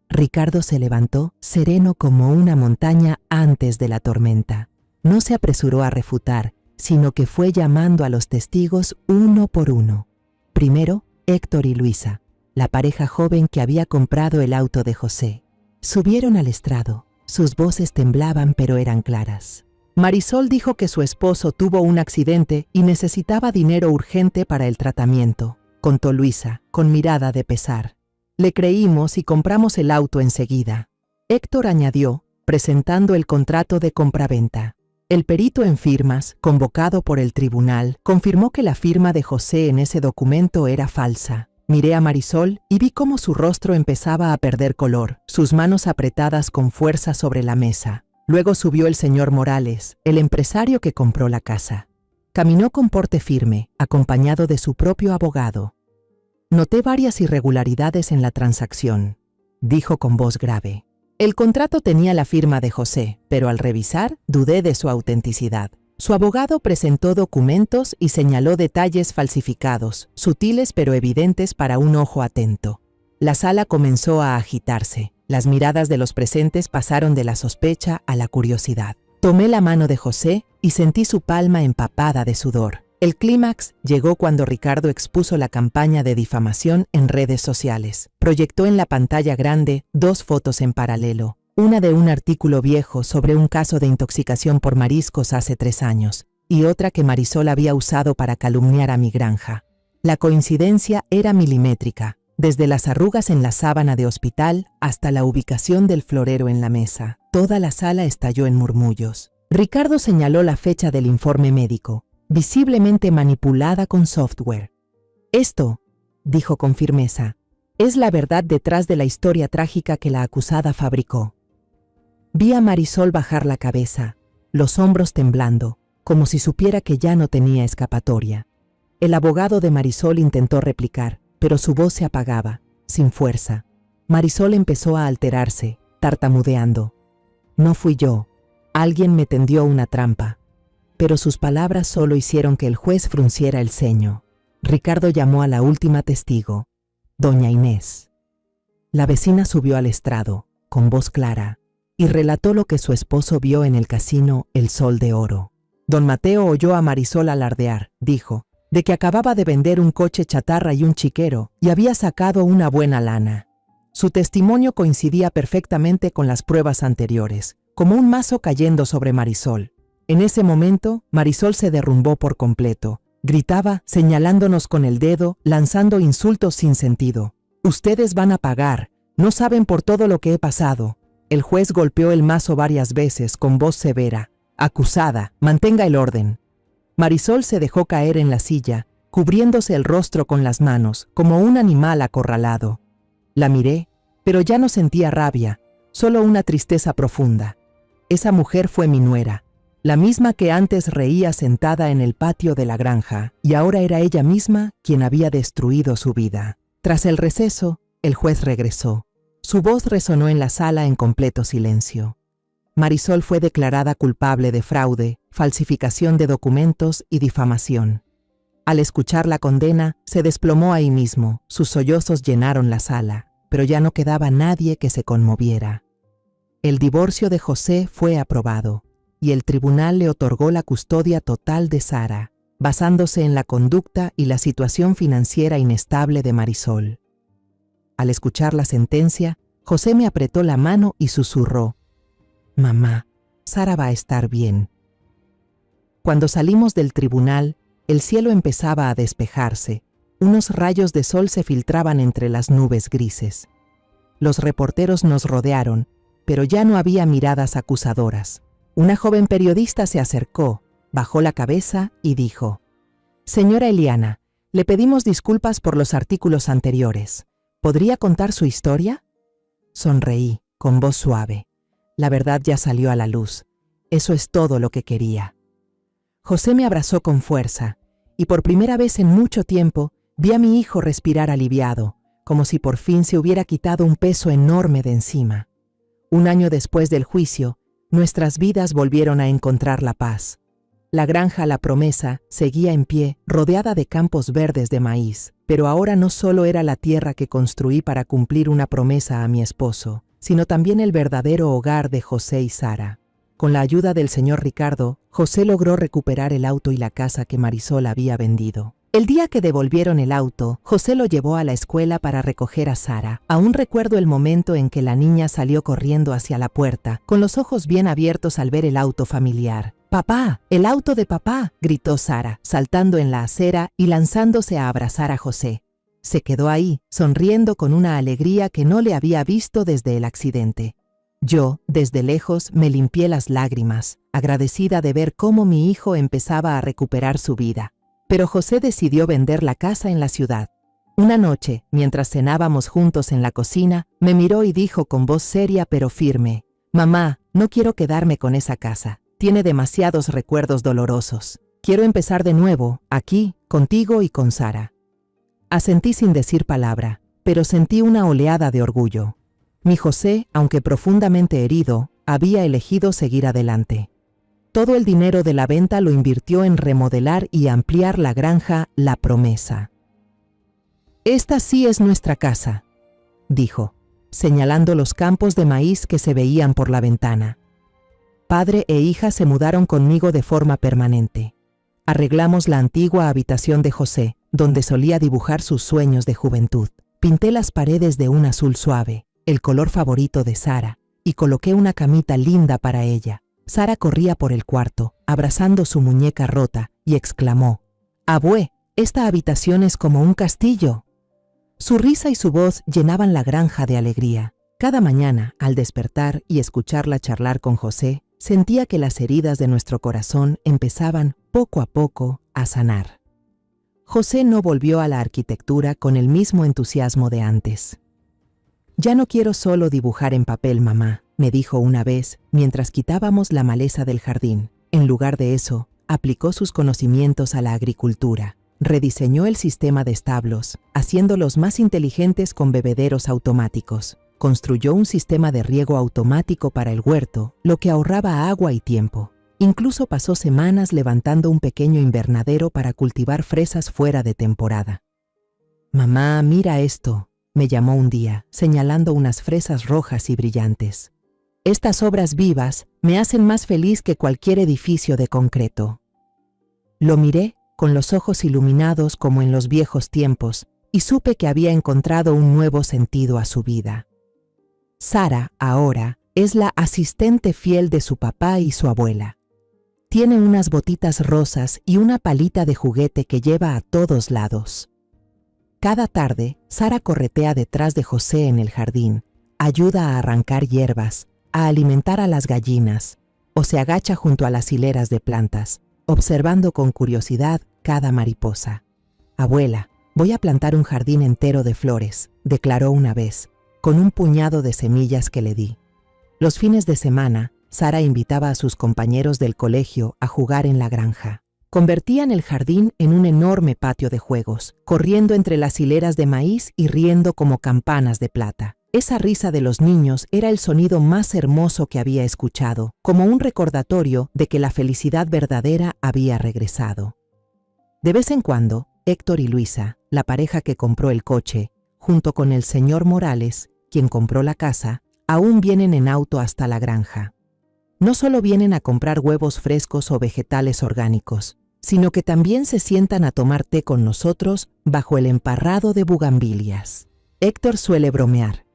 Ricardo se levantó, sereno como una montaña antes de la tormenta. No se apresuró a refutar, sino que fue llamando a los testigos uno por uno. Primero, Héctor y Luisa, la pareja joven que había comprado el auto de José. Subieron al estrado. Sus voces temblaban, pero eran claras. Marisol dijo que su esposo tuvo un accidente y necesitaba dinero urgente para el tratamiento, contó Luisa, con mirada de pesar. Le creímos y compramos el auto enseguida. Héctor añadió, presentando el contrato de compraventa. El perito en firmas, convocado por el tribunal, confirmó que la firma de José en ese documento era falsa. Miré a Marisol y vi cómo su rostro empezaba a perder color, sus manos apretadas con fuerza sobre la mesa. Luego subió el señor Morales, el empresario que compró la casa. Caminó con porte firme, acompañado de su propio abogado. Noté varias irregularidades en la transacción, dijo con voz grave. El contrato tenía la firma de José, pero al revisar, dudé de su autenticidad. Su abogado presentó documentos y señaló detalles falsificados, sutiles pero evidentes para un ojo atento. La sala comenzó a agitarse. Las miradas de los presentes pasaron de la sospecha a la curiosidad. Tomé la mano de José y sentí su palma empapada de sudor. El clímax llegó cuando Ricardo expuso la campaña de difamación en redes sociales. Proyectó en la pantalla grande 2 fotos en paralelo. Una de un artículo viejo sobre un caso de intoxicación por mariscos hace 3 años, y otra que Marisol había usado para calumniar a mi granja. La coincidencia era milimétrica, desde las arrugas en la sábana de hospital hasta la ubicación del florero en la mesa. Toda la sala estalló en murmullos. Ricardo señaló la fecha del informe médico, visiblemente manipulada con software. Esto, dijo con firmeza, es la verdad detrás de la historia trágica que la acusada fabricó. Vi a Marisol bajar la cabeza, los hombros temblando, como si supiera que ya no tenía escapatoria. El abogado de Marisol intentó replicar, pero su voz se apagaba, sin fuerza. Marisol empezó a alterarse, tartamudeando. No fui yo. Alguien me tendió una trampa. Pero sus palabras solo hicieron que el juez frunciera el ceño. Ricardo llamó a la última testigo, doña Inés. La vecina subió al estrado, con voz clara, y relató lo que su esposo vio en el casino El Sol de Oro. Don Mateo oyó a Marisol alardear, dijo, de que acababa de vender un coche chatarra y un chiquero, y había sacado una buena lana. Su testimonio coincidía perfectamente con las pruebas anteriores, como un mazo cayendo sobre Marisol. En ese momento, Marisol se derrumbó por completo. Gritaba, señalándonos con el dedo, lanzando insultos sin sentido. «Ustedes van a pagar, no saben por todo lo que he pasado». El juez golpeó el mazo varias veces con voz severa. «Acusada, mantenga el orden». Marisol se dejó caer en la silla, cubriéndose el rostro con las manos, como un animal acorralado. La miré, pero ya no sentía rabia, solo una tristeza profunda. Esa mujer fue mi nuera, la misma que antes reía sentada en el patio de la granja, y ahora era ella misma quien había destruido su vida. Tras el receso, el juez regresó. Su voz resonó en la sala en completo silencio. Marisol fue declarada culpable de fraude, falsificación de documentos y difamación. Al escuchar la condena, se desplomó ahí mismo, sus sollozos llenaron la sala, pero ya no quedaba nadie que se conmoviera. El divorcio de José fue aprobado, y el tribunal le otorgó la custodia total de Sara, basándose en la conducta y la situación financiera inestable de Marisol. Al escuchar la sentencia, José me apretó la mano y susurró: «Mamá, Sara va a estar bien». Cuando salimos del tribunal, el cielo empezaba a despejarse. Unos rayos de sol se filtraban entre las nubes grises. Los reporteros nos rodearon, pero ya no había miradas acusadoras. Una joven periodista se acercó, bajó la cabeza y dijo: «Señora Eliana, le pedimos disculpas por los artículos anteriores. ¿Podría contar su historia?». Sonreí, con voz suave. La verdad ya salió a la luz. Eso es todo lo que quería. José me abrazó con fuerza, y por primera vez en mucho tiempo vi a mi hijo respirar aliviado, como si por fin se hubiera quitado un peso enorme de encima. Un año después del juicio, nuestras vidas volvieron a encontrar la paz. La granja La Promesa seguía en pie, rodeada de campos verdes de maíz, pero ahora no solo era la tierra que construí para cumplir una promesa a mi esposo, sino también el verdadero hogar de José y Sara. Con la ayuda del señor Ricardo, José logró recuperar el auto y la casa que Marisol había vendido. El día que devolvieron el auto, José lo llevó a la escuela para recoger a Sara. Aún recuerdo el momento en que la niña salió corriendo hacia la puerta, con los ojos bien abiertos al ver el auto familiar. «¡Papá! ¡El auto de papá!», gritó Sara, saltando en la acera y lanzándose a abrazar a José. Se quedó ahí, sonriendo con una alegría que no le había visto desde el accidente. Yo, desde lejos, me limpié las lágrimas, agradecida de ver cómo mi hijo empezaba a recuperar su vida. Pero José decidió vender la casa en la ciudad. Una noche, mientras cenábamos juntos en la cocina, me miró y dijo con voz seria pero firme: «Mamá, no quiero quedarme con esa casa. Tiene demasiados recuerdos dolorosos. Quiero empezar de nuevo, aquí, contigo y con Sara». Asentí sin decir palabra, pero sentí una oleada de orgullo. Mi José, aunque profundamente herido, había elegido seguir adelante. Todo el dinero de la venta lo invirtió en remodelar y ampliar la granja La Promesa. «Esta sí es nuestra casa», dijo, señalando los campos de maíz que se veían por la ventana. Padre e hija se mudaron conmigo de forma permanente. Arreglamos la antigua habitación de José, donde solía dibujar sus sueños de juventud. Pinté las paredes de un azul suave, el color favorito de Sara, y coloqué una camita linda para ella. Sara corría por el cuarto, abrazando su muñeca rota, y exclamó: «Abue, esta habitación es como un castillo». Su risa y su voz llenaban la granja de alegría. Cada mañana, al despertar y escucharla charlar con José, sentía que las heridas de nuestro corazón empezaban, poco a poco, a sanar. José no volvió a la arquitectura con el mismo entusiasmo de antes. «Ya no quiero solo dibujar en papel, mamá», me dijo una vez mientras quitábamos la maleza del jardín. En lugar de eso, aplicó sus conocimientos a la agricultura. Rediseñó el sistema de establos, haciéndolos más inteligentes con bebederos automáticos. Construyó un sistema de riego automático para el huerto, lo que ahorraba agua y tiempo. Incluso pasó semanas levantando un pequeño invernadero para cultivar fresas fuera de temporada. «Mamá, mira esto», me llamó un día, señalando unas fresas rojas y brillantes. «Estas obras vivas me hacen más feliz que cualquier edificio de concreto». Lo miré, con los ojos iluminados como en los viejos tiempos, y supe que había encontrado un nuevo sentido a su vida. Sara, ahora, es la asistente fiel de su papá y su abuela. Tiene unas botitas rosas y una palita de juguete que lleva a todos lados. Cada tarde, Sara corretea detrás de José en el jardín, ayuda a arrancar hierbas, a alimentar a las gallinas, o se agacha junto a las hileras de plantas, observando con curiosidad cada mariposa. «Abuela, voy a plantar un jardín entero de flores», declaró una vez, con un puñado de semillas que le di. Los fines de semana, Sara invitaba a sus compañeros del colegio a jugar en la granja. Convertían el jardín en un enorme patio de juegos, corriendo entre las hileras de maíz y riendo como campanas de plata. Esa risa de los niños era el sonido más hermoso que había escuchado, como un recordatorio de que la felicidad verdadera había regresado. De vez en cuando, Héctor y Luisa, la pareja que compró el coche, junto con el señor Morales, quien compró la casa, aún vienen en auto hasta la granja. No solo vienen a comprar huevos frescos o vegetales orgánicos, sino que también se sientan a tomar té con nosotros bajo el emparrado de bugambilias. Héctor suele bromear: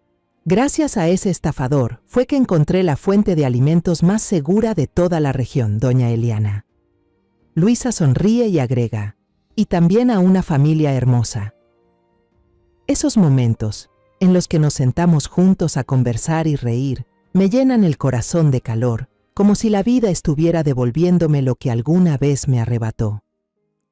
«Gracias a ese estafador fue que encontré la fuente de alimentos más segura de toda la región, doña Eliana». Luisa sonríe y agrega: «Y también a una familia hermosa». Esos momentos, en los que nos sentamos juntos a conversar y reír, me llenan el corazón de calor, como si la vida estuviera devolviéndome lo que alguna vez me arrebató.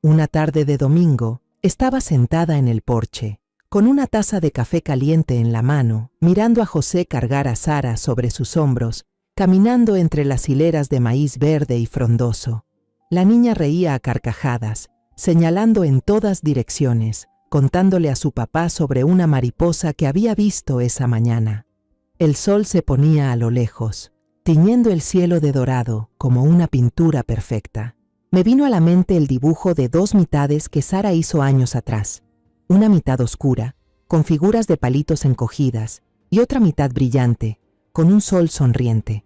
Una tarde de domingo, estaba sentada en el porche, con una taza de café caliente en la mano, mirando a José cargar a Sara sobre sus hombros, caminando entre las hileras de maíz verde y frondoso. La niña reía a carcajadas, señalando en todas direcciones, contándole a su papá sobre una mariposa que había visto esa mañana. El sol se ponía a lo lejos, tiñendo el cielo de dorado como una pintura perfecta. Me vino a la mente el dibujo de dos mitades que Sara hizo años atrás. Una mitad oscura, con figuras de palitos encogidas, y otra mitad brillante, con un sol sonriente.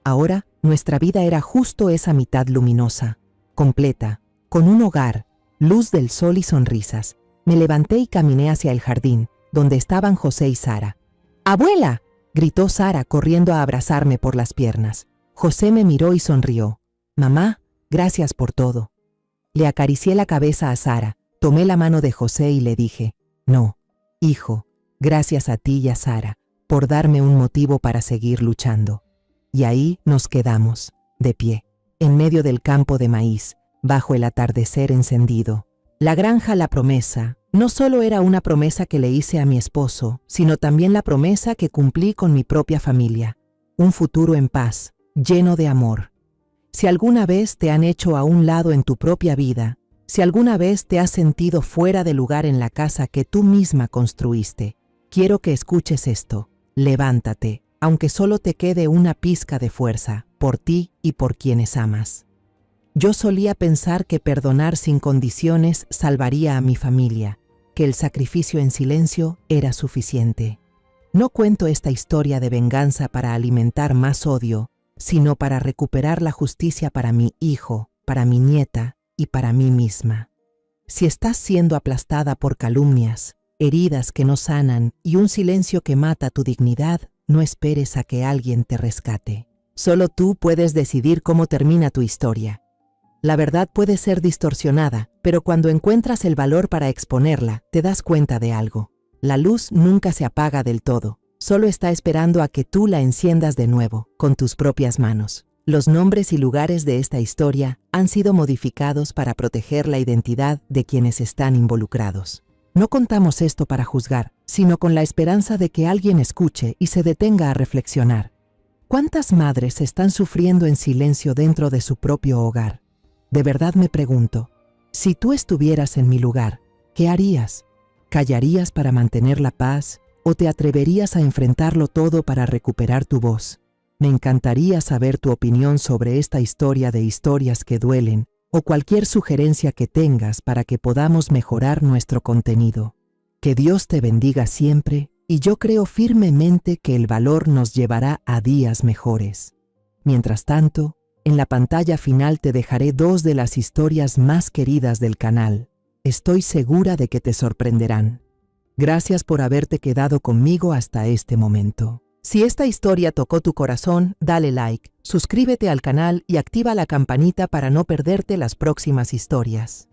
Ahora, nuestra vida era justo esa mitad luminosa, completa, con un hogar, luz del sol y sonrisas. Me levanté y caminé hacia el jardín, donde estaban José y Sara. ¡Abuela!, gritó Sara corriendo a abrazarme por las piernas. José me miró y sonrió. «Mamá, gracias por todo». Le acaricié la cabeza a Sara, tomé la mano de José y le dije, «No, hijo, gracias a ti y a Sara, por darme un motivo para seguir luchando». Y ahí nos quedamos, de pie, en medio del campo de maíz, bajo el atardecer encendido. La granja La Promesa no solo era una promesa que le hice a mi esposo, sino también la promesa que cumplí con mi propia familia. Un futuro en paz, lleno de amor. Si alguna vez te han hecho a un lado en tu propia vida, si alguna vez te has sentido fuera de lugar en la casa que tú misma construiste, quiero que escuches esto. Levántate, aunque solo te quede una pizca de fuerza, por ti y por quienes amas. Yo solía pensar que perdonar sin condiciones salvaría a mi familia, que el sacrificio en silencio era suficiente. No cuento esta historia de venganza para alimentar más odio, sino para recuperar la justicia para mi hijo, para mi nieta y para mí misma. Si estás siendo aplastada por calumnias, heridas que no sanan y un silencio que mata tu dignidad, no esperes a que alguien te rescate. Solo tú puedes decidir cómo termina tu historia. La verdad puede ser distorsionada, pero cuando encuentras el valor para exponerla, te das cuenta de algo. La luz nunca se apaga del todo, solo está esperando a que tú la enciendas de nuevo, con tus propias manos. Los nombres y lugares de esta historia han sido modificados para proteger la identidad de quienes están involucrados. No contamos esto para juzgar, sino con la esperanza de que alguien escuche y se detenga a reflexionar. ¿Cuántas madres están sufriendo en silencio dentro de su propio hogar? De verdad me pregunto, si tú estuvieras en mi lugar, ¿qué harías? ¿Callarías para mantener la paz o te atreverías a enfrentarlo todo para recuperar tu voz? Me encantaría saber tu opinión sobre esta historia de historias que duelen o cualquier sugerencia que tengas para que podamos mejorar nuestro contenido. Que Dios te bendiga siempre y yo creo firmemente que el valor nos llevará a días mejores. Mientras tanto, en la pantalla final te dejaré dos de las historias más queridas del canal. Estoy segura de que te sorprenderán. Gracias por haberte quedado conmigo hasta este momento. Si esta historia tocó tu corazón, dale like, suscríbete al canal y activa la campanita para no perderte las próximas historias.